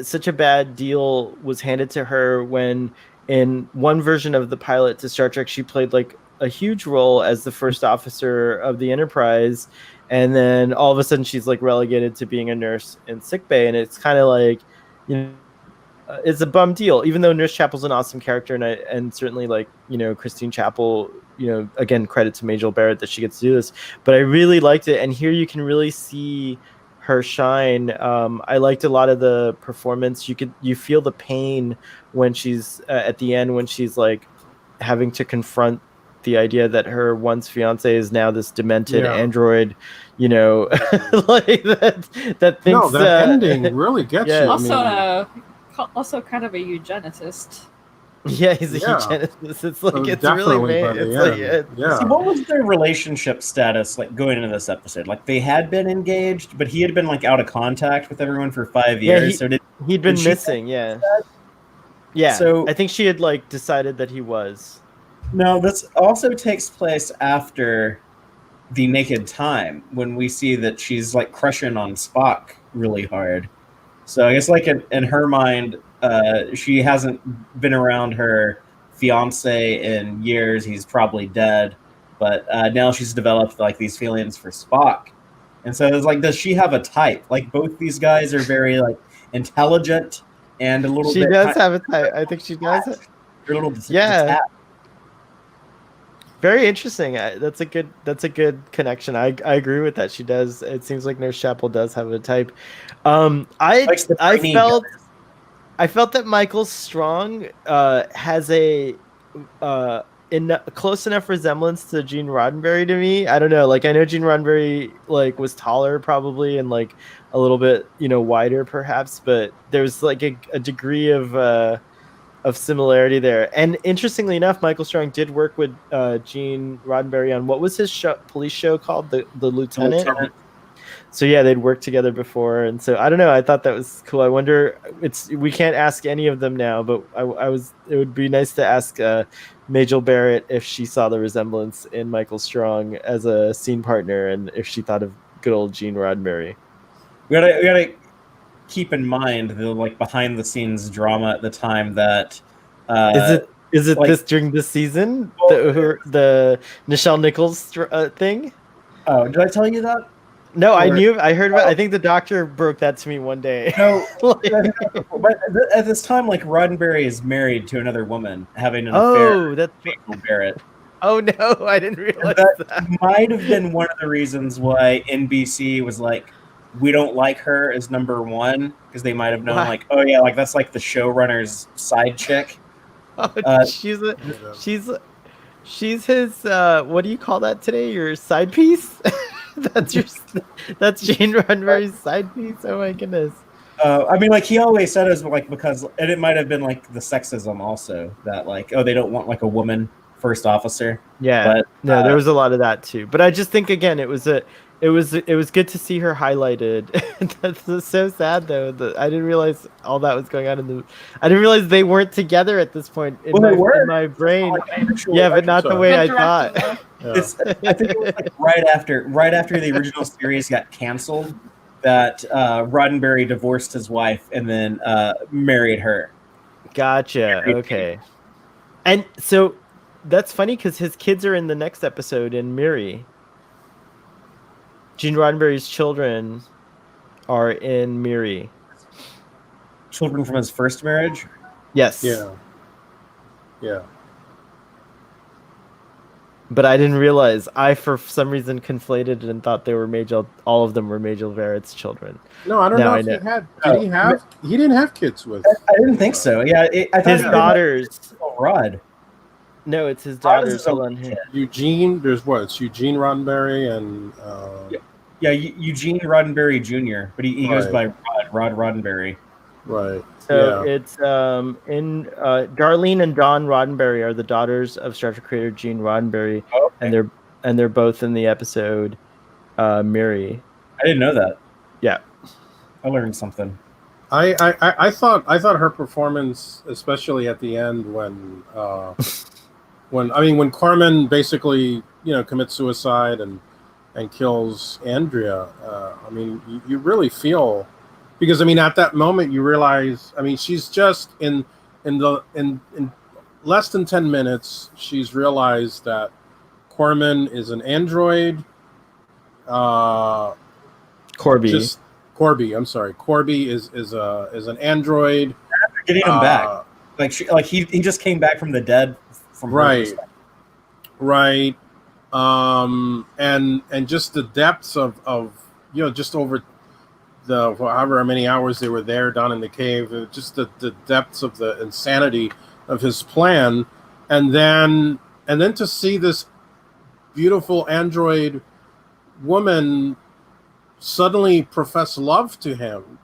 such a bad deal was handed to her when in one version of the pilot to Star Trek she played like a huge role as the first officer of the Enterprise, and then all of a sudden she's like relegated to being a nurse in sickbay, and it's kind of like it's a bum deal, even though Nurse Chapel's an awesome character, and certainly like Christine Chapel, again, credit to Majel Barrett that she gets to do this, but I really liked it, and here you can really see her shine. I liked a lot of the performance. You feel the pain when she's at the end when she's like having to confront the idea that her once fiance is now this demented android, you know, like that thinks. No, that ending really gets you. Also kind of a eugenicist. Yeah, he's a eugenicist. It's like it's really So what was their relationship status like going into this episode? Like they had been engaged, but he had been like out of contact with everyone for 5 years. He'd been missing. Yeah. So I think she had like decided that he was. No, this also takes place after the Naked Time when we see that she's like crushing on Spock really hard. So I guess like in her mind, she hasn't been around her fiance in years. He's probably dead, but now she's developed like these feelings for Spock. And so it's like, does she have a type? Like both these guys are very like intelligent and a little bit. She does have a type. I think she does. They're a little detached. Very interesting. That's a good connection. I agree with that. She does. It seems like Nurse Chapel does have a type. I felt that Michael Strong has a close enough resemblance to Gene Roddenberry to me. I don't know. Like I know Gene Roddenberry like was taller probably and like a little bit wider perhaps, but there's like a degree of similarity there. And interestingly enough, Michael Strong did work with Gene Roddenberry on what was his police show called, the Lieutenant. So yeah, they'd worked together before, and so I don't know. I thought that was cool. I wonder. We can't ask any of them now, but it would be nice to ask Majel Barrett if she saw the resemblance in Michael Strong as a scene partner, and if she thought of good old Gene Roddenberry. We gotta keep in mind the like behind the scenes drama at the time that is it like, this during this season the Nichelle Nichols thing? Oh, did I tell you that? No, I heard about. I think the doctor broke that to me one day. No, but at this time, like Roddenberry is married to another woman, having an affair. Oh, that's Barrett. Oh no, I didn't realize that. Might have been one of the reasons why NBC was like, we don't like her as number one, because they might have known like, oh yeah, like that's like the showrunner's side chick. Oh, she's his what do you call that today? Your side piece? That's Gene Roddenberry's side piece. Oh my goodness. I mean, like he always said it was like because, and it might have been like the sexism also that like, oh, they don't want like a woman first officer. Yeah, but no, there was a lot of that too. But I just think again, it was good to see her highlighted. That's so sad though. I didn't realize all that was going on I didn't realize they weren't together at this point in my brain. Yeah, but not the way I thought. Yeah. I think it was like right after the original series got canceled that Roddenberry divorced his wife and then married her. Gotcha. Okay. And so that's funny because his kids are in the next episode in Miri. Gene Roddenberry's children are in Miri. Children from his first marriage? Yes. Yeah. But I didn't realize. I, for some reason, conflated and thought they were all of them were Majel Barrett's children. No, I don't know if he had. He didn't have kids with. I didn't think so. Yeah, I thought his daughters. Rod. No, it's his daughters. Hold on here. Eugene. There's what? It's Eugene Roddenberry and. Yeah, Eugene Roddenberry Jr., but he goes by Rod Roddenberry. Right. So it's Darlene and Dawn Roddenberry are the daughters of Star Trek creator Gene Roddenberry, and they're both in the episode Miri. I didn't know that. Yeah, I learned something. I thought her performance, especially at the end when Corman basically commits suicide and kills Andrea. You really feel. Because at that moment you realize, she's just in less than 10 minutes, she's realized that Corman is an android. Korby. I'm sorry. Korby is an android. After getting him back, he just came back from the dead. Right. And just the depths of just over the however many hours they were there down in the cave, just the depths of the insanity of his plan, and then and then to see this beautiful android woman suddenly profess love to him,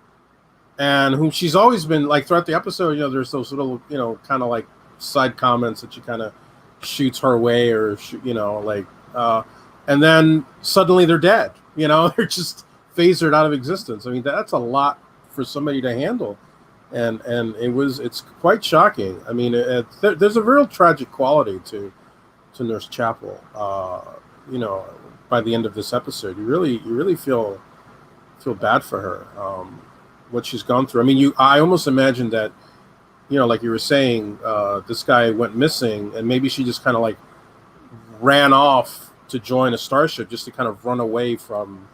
and whom she's always been like throughout the episode. There's those little, kind of like side comments that she kind of shoots her way, or and then suddenly they're dead. They're just phasered out of existence. I mean, that's a lot for somebody to handle, and it's quite shocking. I mean, there's a real tragic quality to Nurse Chapel. By the end of this episode, you really feel bad for her, what she's gone through. I mean, I almost imagine that, like you were saying, this guy went missing, and maybe she just kind of like ran off to join a starship just to kind of run away from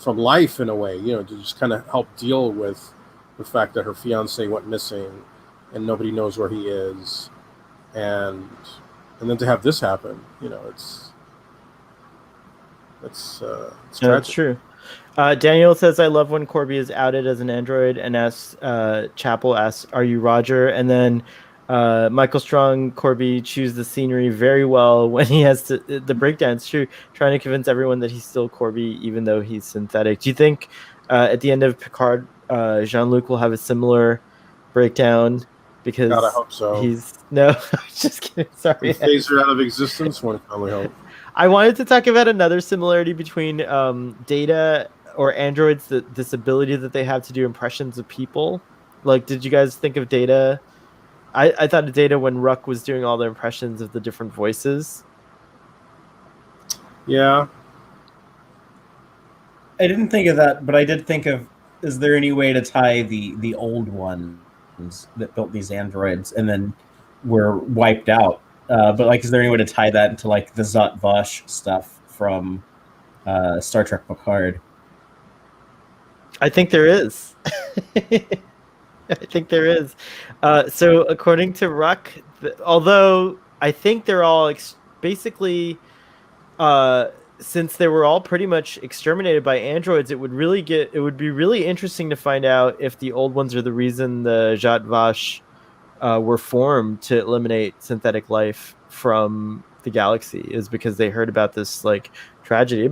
life in a way, to just kind of help deal with the fact that her fiance went missing and nobody knows where he is, and then to have this happen, it's tragic. That's true. Daniel says, I love when Korby is outed as an android and Chapel asks, are you Roger? And then Michael Strong, Korby chews the scenery very well when he has the breakdown. It's true, trying to convince everyone that he's still Korby, even though he's synthetic. Do you think at the end of Picard, Jean-Luc will have a similar breakdown? Because God, I hope so. No, just kidding. Sorry. He phases out of existence. One can only hope. I wanted to talk about another similarity between Data or androids, this ability that they have to do impressions of people. Like, did you guys think of Data? I thought of Data when Ruck was doing all the impressions of the different voices. Yeah. I didn't think of that, but I did think of, is there any way to tie the old ones that built these androids and then were wiped out? But like, is there any way to tie that into like the Zot Vash stuff from Star Trek Picard? I think there is. I think there is. So according to Ruck, although I think they're all basically, since they were all pretty much exterminated by androids, it would be really interesting to find out if the old ones are the reason the Zhat Vash were formed to eliminate synthetic life from the galaxy, is because they heard about this like tragedy.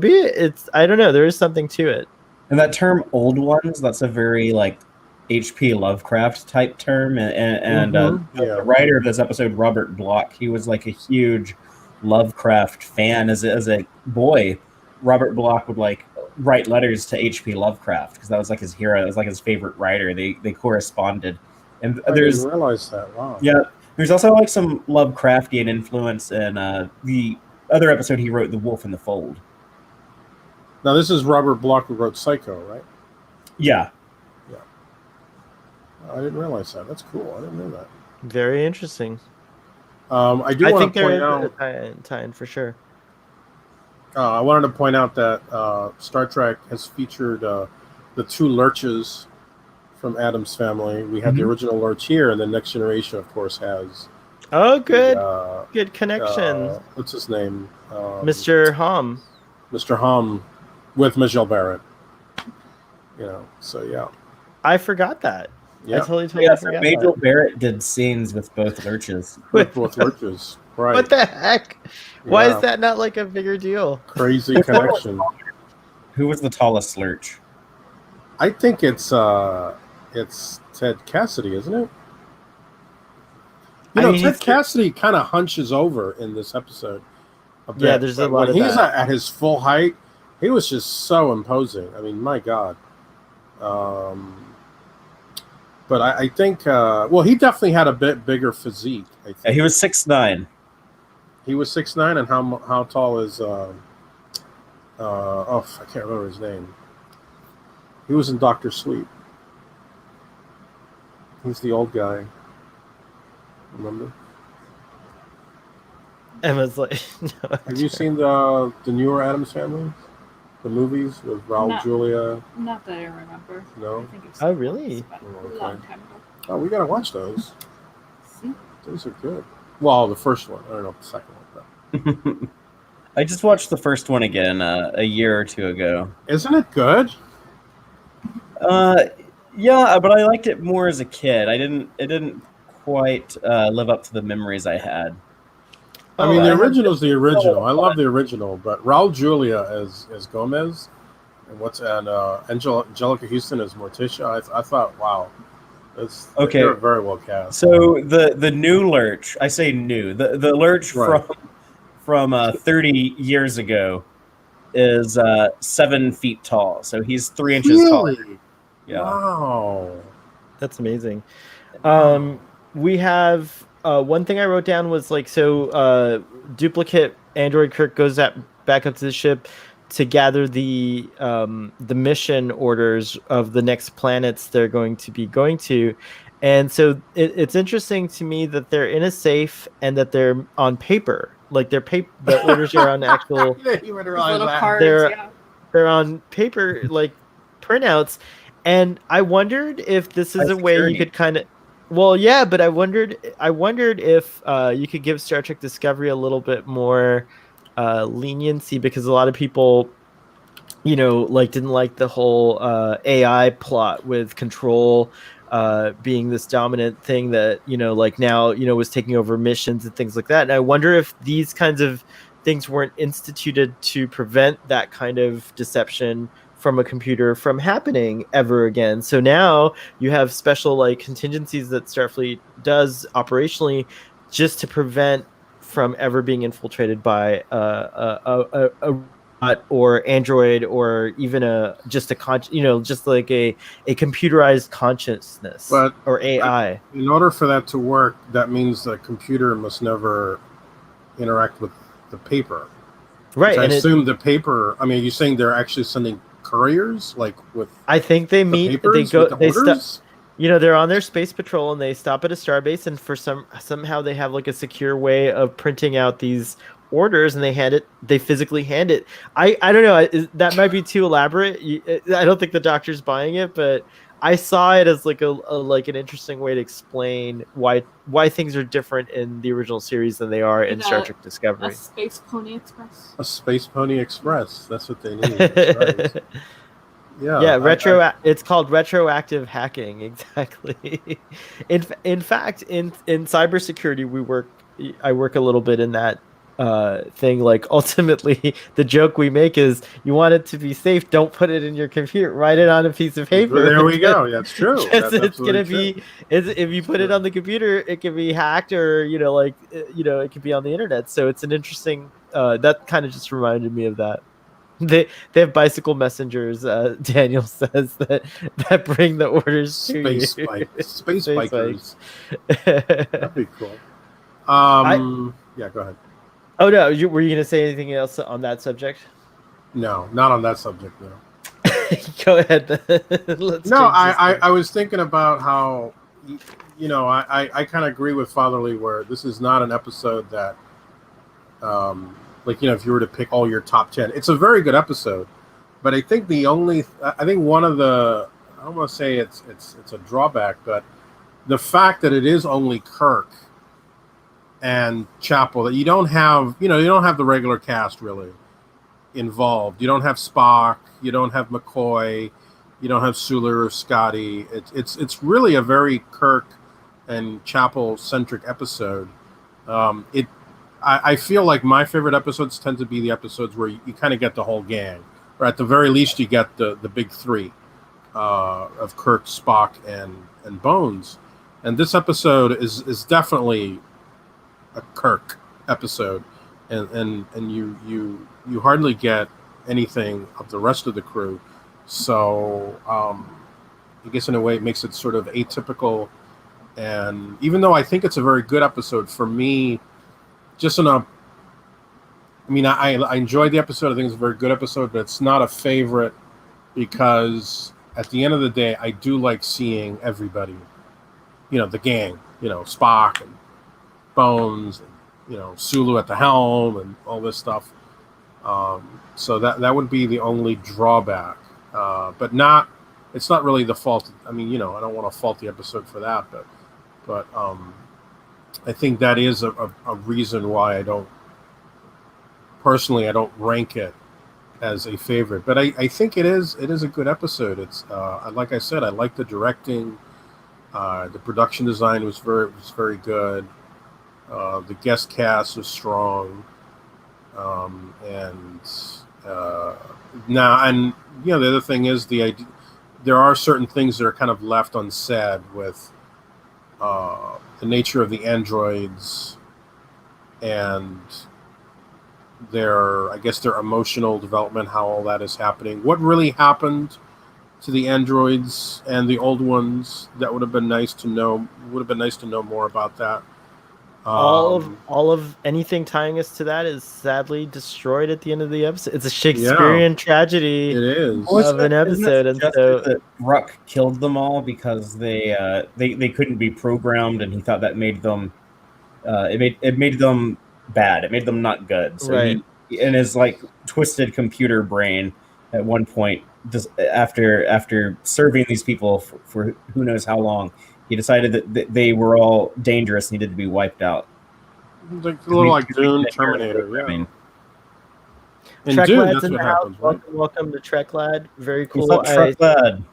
I don't know, there is something to it. And that term "old ones," that's a very like H.P. Lovecraft type term, and the writer of this episode, Robert Bloch, he was like a huge Lovecraft fan as a boy. Robert Bloch would like write letters to H.P. Lovecraft because that was like his hero. It was like his favorite writer. They corresponded. And I didn't realize that. Wow. Yeah, there's also like some Lovecraftian influence in the other episode he wrote, The Wolf in the Fold. Now this is Robert Bloch who wrote Psycho, right? Yeah. Yeah. I didn't realize that. That's cool. I didn't know that. Very interesting. I think there point is out a tie-in for sure. I wanted to point out that Star Trek has featured the two Lurches from Adam's Family. We had the original Lurch here, and the Next Generation, of course, has. Oh, good. Good connection. What's his name? Mr. Hom. Mr. Hom with Michelle Barrett. So yeah. I forgot that. Yeah. I totally So forgot Majel that. Barrett did scenes with both Lurches. With both Lurches. Right. What the heck? Why Yeah. is that not like a bigger deal? Crazy connection. Who was the tallest Lurch? I think it's Ted Cassidy, isn't it? Ted Cassidy kind of hunches over in this episode a bit. Yeah, there's a lot when of he's that. at his full height, he was just so imposing. I mean, my God. But I think, he definitely had a bit bigger physique. I think. Yeah, he was 6'9". He was 6'9", and how tall is? I can't remember his name. He was in Dr. Sleep. He's the old guy. Remember? Emma's like, no. Have you seen the newer Addams Family? The movies with Raul No. Julia? Not that I remember. No? I think it's Oh, really? a long time ago. Oh, we gotta watch those. See? Those are good. Well, the first one. I don't know if the second one, but I just watched the first one again a year or two ago. isn't it good? Yeah, but I liked it more as a kid. It didn't quite live up to the memories I had. I mean, I the have original's the original. I love the original, but Raul Julia as Gomez, and Angelica Houston as Morticia. I thought, wow, Okay. they're very well cast. So the new Lurch, I say new, the Lurch Right. from 30 years ago is 7 feet tall. So he's 3 inches taller. Really? Yeah. Wow. That's amazing. We have one thing I wrote down was like, so duplicate android Kirk goes back up to the ship to gather the mission orders of the next planets they're going to be going to. And so it's interesting to me that they're in a safe and that they're on paper. Like the orders are on actual I didn't even realize Little that. cards, yeah. they're on paper, like printouts. And I wondered if this is High a way you security. could kind of, well, yeah, but I wondered if you could give Star Trek Discovery a little bit more leniency, because a lot of people, like didn't like the whole AI plot with Control being this dominant thing that, like now, was taking over missions and things like that. And I wonder if these kinds of things weren't instituted to prevent that kind of deception from a computer from happening ever again. So now you have special like contingencies that Starfleet does operationally just to prevent from ever being infiltrated by a robot or android, or even just like a computerized consciousness, But or AI. in order for that to work, that means the computer must never interact with the paper. Right. I And assume the paper. I mean, are you saying they're actually sending couriers, like with I think they the meet. papers, They go. with the They orders? they're on their space patrol and they stop at a starbase, and for somehow they have like a secure way of printing out these orders, and they physically hand it. I don't know, that might be too elaborate. I don't think the doctor's buying it, but I saw it as like like an interesting way to explain why things are different in the original series than they are in Star Trek A Discovery. Space Pony Express. A Space Pony Express. That's what they need. That's right. Yeah, it's called retroactive hacking. Exactly. In fact, in cybersecurity, I work a little bit in that thing. Like ultimately, the joke we make is, you want it to be safe, don't put it in your computer. Write it on a piece of paper. There we go. That's true. That's It's gonna absolutely be. If you put it on the computer, it can be hacked, or it could be on the internet. So it's an interesting. That kind of just reminded me of that. They have bicycle messengers. Daniel says that bring the orders Space to you. Space Space bikers. bikes. That'd be cool. Yeah, go ahead. Oh no, were you gonna say anything else on that subject? No, not on that subject. No. Go ahead. I was thinking about how, I kind of agree with Fatherly, where this is not an episode that, if you were to pick all your top 10, it's a very good episode, but I think one of the, I don't want to say it's a drawback, but the fact that it is only Kirk and Chapel, that you don't have the regular cast really involved. You don't have Spock, you don't have McCoy, you don't have Sulu or Scotty. It's really a very Kirk and Chapel centric episode. I feel like my favorite episodes tend to be the episodes where you kind of get the whole gang, or at the very least you get the big three of Kirk, Spock, and Bones. And this episode is definitely a Kirk episode, and you hardly get anything of the rest of the crew. So I guess in a way it makes it sort of atypical. And even though I think it's a very good episode, for me, I enjoyed the episode. I think it's a very good episode, but it's not a favorite, because at the end of the day, I do like seeing everybody, the gang, Spock and Bones, and, Sulu at the helm and all this stuff. So that would be the only drawback, but it's not really the fault. I don't want to fault the episode for that, but I think that is a reason why I don't rank it as a favorite. But I think it is a good episode. It's like I said, I like the directing, the production design was very good. The guest cast is strong, now, and the other thing is the idea. There are certain things that are kind of left unsaid with the nature of the androids and their emotional development, how all that is happening. What really happened to the androids and the old ones? That would have been nice to know. Would have been nice to know more about that. All of anything tying us to that is sadly destroyed at the end of the episode. It's a Shakespearean tragedy. It is of an episode, and so that Ruck killed them all because they couldn't be programmed, and he thought that made them it made them bad. It made them not good. So right. he, in his like twisted computer brain, at one point, just after serving these people for who knows how long, he decided that they were all dangerous and needed to be wiped out. Like a little like Dune, Terminator. Yeah. I mean, in Dune, that's what happens. Right? Welcome to Trek Lad. Very cool. Trek Lad.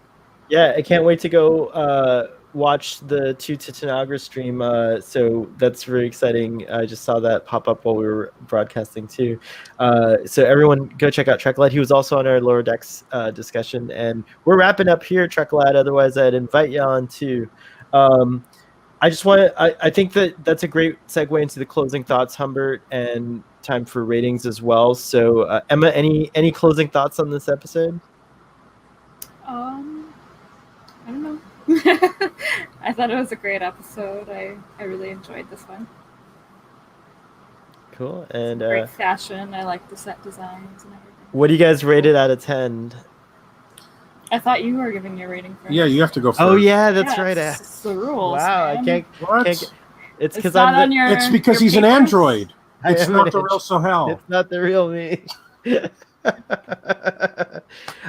Yeah, I can't wait to go watch the 2 to Tanagra stream. So that's very exciting. I just saw that pop up while we were broadcasting too. So everyone go check out Trek Lad. He was also on our Lower Decks discussion, and we're wrapping up here, Trek Lad. Otherwise, I'd invite you on too. I just want to. I think that's a great segue into the closing thoughts, Humbert, and time for ratings as well. So, Emma, any closing thoughts on this episode? I don't know. I thought it was a great episode. I really enjoyed this one. Cool. And great fashion. I like the set designs and everything. What do you guys rate it out of 10? I thought you were giving your rating first. Yeah, you have to go first. Oh yeah, that's right. It's the rules. Wow, man. I can't. What? It's because not I'm. on your. It's because your he's an papers. android. It's am not an the real Sohel. It's not the real me.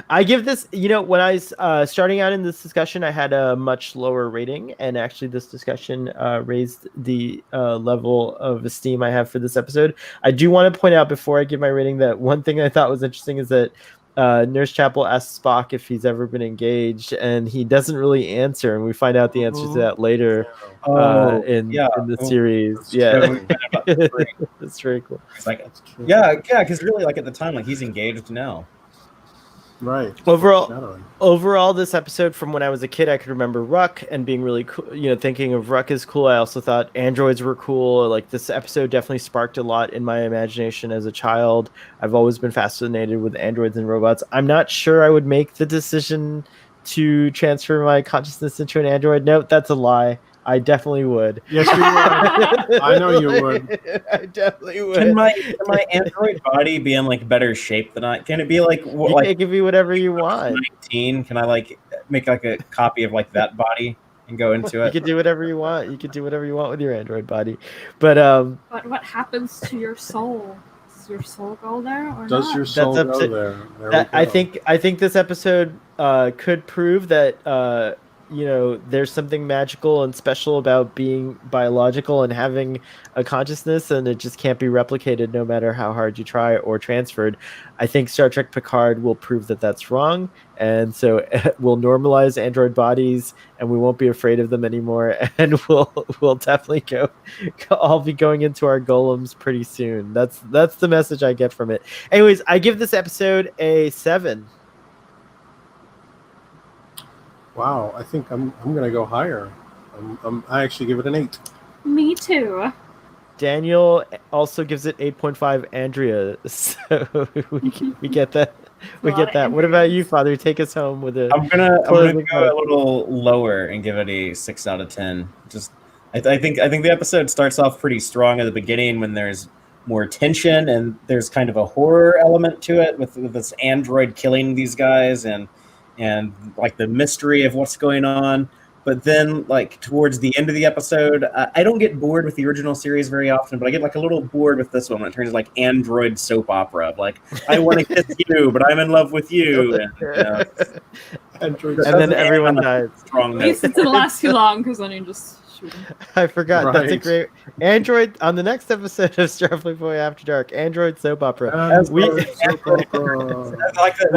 I give this, when I was starting out in this discussion, I had a much lower rating, and actually this discussion raised the level of esteem I have for this episode. I do want to point out before I give my rating that one thing I thought was interesting is that Nurse Chapel asks Spock if he's ever been engaged, and he doesn't really answer, and we find out the answer to that later in the series. That's very cool. It's like, because really, like at the time, like he's engaged now. Right. Overall, this episode, from when I was a kid, I could remember Ruck and being really cool. Thinking of Ruck as cool. I also thought androids were cool. Like, this episode definitely sparked a lot in my imagination as a child. I've always been fascinated with androids and robots. I'm not sure I would make the decision to transfer my consciousness into an android. No, that's a lie. I definitely would. Yes, you would. I know you would. I definitely would. Can my android body be in like better shape than I? Can it be like? You can give me whatever you want. 19? Can I like make like a copy of like that body and go into it? You can do whatever you want. You can do whatever you want with your android body, but what happens to your soul? Does your soul go there or Does not? your soul go there? I think this episode could prove that there's something magical and special about being biological and having a consciousness, and it just can't be replicated no matter how hard you try or transferred. I think Star Trek Picard will prove that that's wrong, and so we'll normalize android bodies, and we won't be afraid of them anymore, and we'll definitely all be going into our golems pretty soon. That's the message I get from it. Anyways, I give this episode a 7. Wow, I think I'm gonna go higher. I actually give it an 8. Me too. Daniel also gives it 8.5. Andrea, so we get that. We get that. What about you, Father? Take us home with I'm gonna go a little lower and give it a 6 out of 10. Just, I think the episode starts off pretty strong at the beginning when there's more tension and there's kind of a horror element to it with this android killing these guys and like the mystery of what's going on. But then, like, towards the end of the episode, I don't get bored with the original series very often, but I get like a little bored with this one when it turns like android soap opera. Like, I want to kiss you, but I'm in love with you. And then everyone dies. At least it didn't last too long, because then you just shoot them. I forgot. Right. That's a great android on the next episode of Starfleet Boy After Dark. Android soap opera. We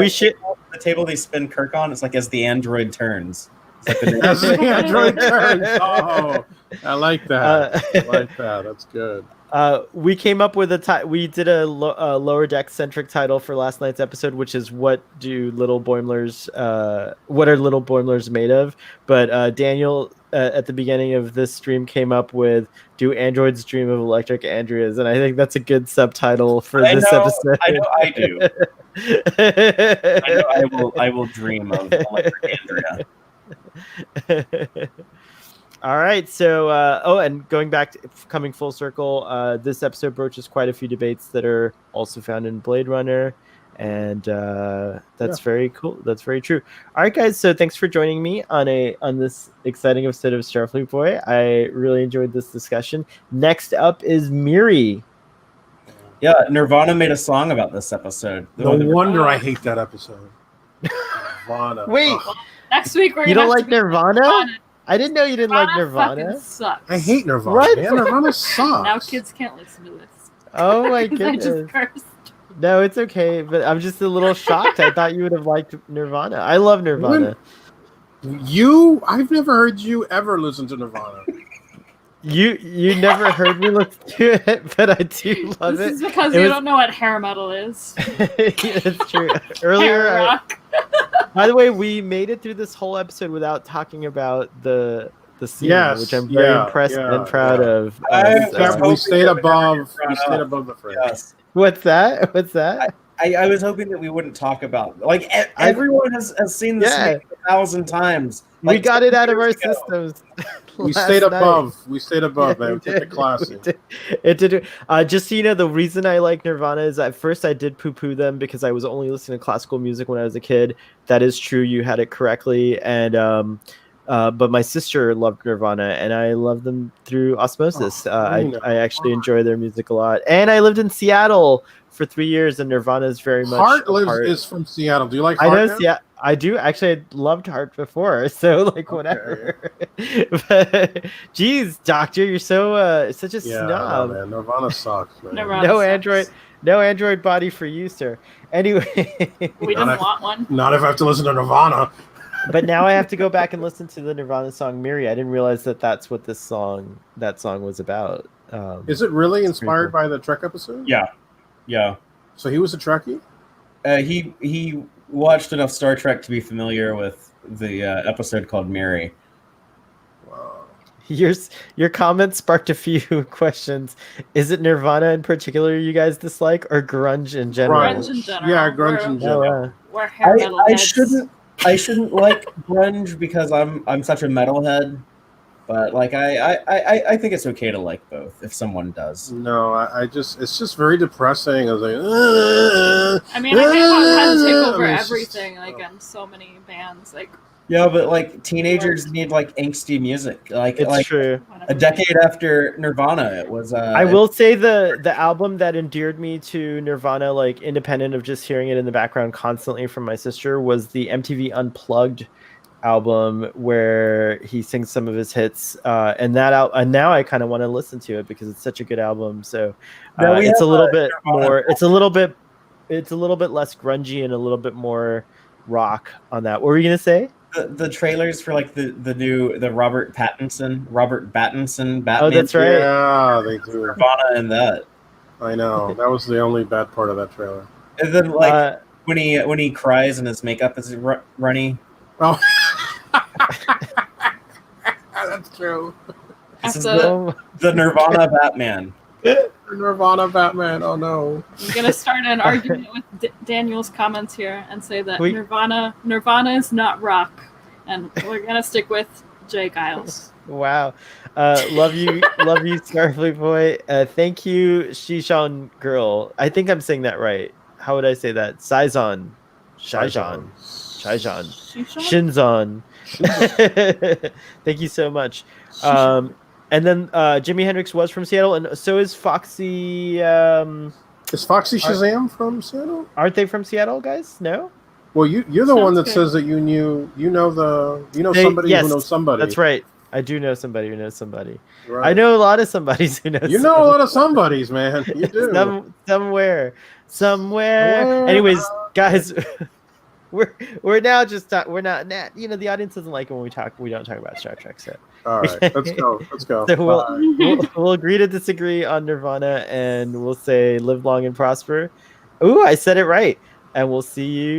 should. The table they spin Kirk on, it's like as the android turns. It's like as the android turns. Oh, I like that. I like that. That's good. We came up with we did a lower deck centric title for last night's episode, which is what are little Boimlers made of? But Daniel at the beginning of this stream came up with "Do Androids Dream of Electric Andreas?" And I think that's a good subtitle for this episode. I know I do. I will dream of Electric Andrea. All right, so and going back to coming full circle, this episode broaches quite a few debates that are also found in Blade Runner, and that's very cool. That's very true. All right, guys, so thanks for joining me on this exciting episode of Starfleet Boy. I really enjoyed this discussion. Next up is Miri. Yeah, Nirvana made a song about this episode. No wonder I hate that episode. Nirvana. Wait, next week you don't like Nirvana? I didn't know you didn't like Nirvana. Sucks. I hate Nirvana. What? Man, Nirvana sucks. Now kids can't listen to this. Oh my I goodness. just cursed. No, it's okay, but I'm just a little shocked. I thought you would have liked Nirvana. I love Nirvana. I've never heard you ever listen to Nirvana. You never heard me listen to it, but I do love This it. is because you don't know what hair metal is. It's true. Earlier, Hair rock. by the way, we made it through this whole episode without talking about the scene, Yes, which I'm very impressed and proud of. We stayed above the fringe. Yes. What's that? What's that? I was hoping that we wouldn't talk about everyone has seen this movie 1,000 times. We got it out of our systems. We stayed above. We stayed above, man. We took it classy. It did. Just so you know, the reason I like Nirvana is at first I did poo-poo them because I was only listening to classical music when I was a kid. That is true. You had it correctly. And but my sister loved Nirvana, and I love them through osmosis. I actually enjoy their music a lot. And I lived in Seattle for 3 years, and Nirvana is very much Heart is from Seattle. Do you like Heart? I know, yeah, I do. Actually, I loved Heart before, so whatever. But, geez, Doctor, you're so such a snob. Man. Nirvana sucks, man. No Android body for you, sir. Anyway, we didn't want one. Not if I have to listen to Nirvana. But now I have to go back and listen to the Nirvana song "Miri." I didn't realize that's what that song was about. Is it really inspired by the Trek episode? Yeah. So he was a Trekkie? He watched enough Star Trek to be familiar with the episode called Miri. Wow. Your comments sparked a few questions. Is it Nirvana in particular you guys dislike, or grunge in general? Grunge in general. Yeah, grunge in general. We're hair metal heads. I shouldn't like grunge because I'm such a metalhead, but I think it's okay to like both if someone does. No, it's just very depressing. I was like, I mean, I hate how heads take over everything, in so many bands, Yeah, but teenagers need angsty music. It's true. A decade after Nirvana, it was. I will say the album that endeared me to Nirvana, independent of just hearing it in the background constantly from my sister, was the MTV Unplugged album where he sings some of his hits. And now I kind of want to listen to it because it's such a good album. So it's a little bit more. It's a little bit less grungy and a little bit more rock on that. What were you gonna say? The trailers for the Robert Pattinson Batman. Oh, that's right. Yeah, they do. Nirvana and that. I know. That was the only bad part of that trailer. And then when he cries and his makeup is runny. Oh, that's true. This is the Nirvana Batman. Nirvana Batman. Oh no! I'm gonna start an argument with Daniel's comments here and say that Nirvana is not rock, and we're gonna stick with Jay Giles. Wow, love you, Starfleet Boy. Thank you, Shishan Girl. I think I'm saying that right. How would I say that? Shinzon. Thank you so much. And then Jimi Hendrix was from Seattle, and so is Foxy. Is Foxy Shazam from Seattle? Aren't they from Seattle, guys? No. Well, you're the one that says that you know somebody who knows somebody. That's right. I do know somebody who knows somebody. Right. I know a lot of somebodies who knows. You know a lot of somebodies, man. You do. Somewhere. Anyways, guys. We're now just we're not the audience doesn't like it when we don't talk about Star Trek, so All right, let's go. Let's go. So Bye. we'll agree to disagree on Nirvana, and we'll say live long and prosper. Ooh, I said it right. And we'll see you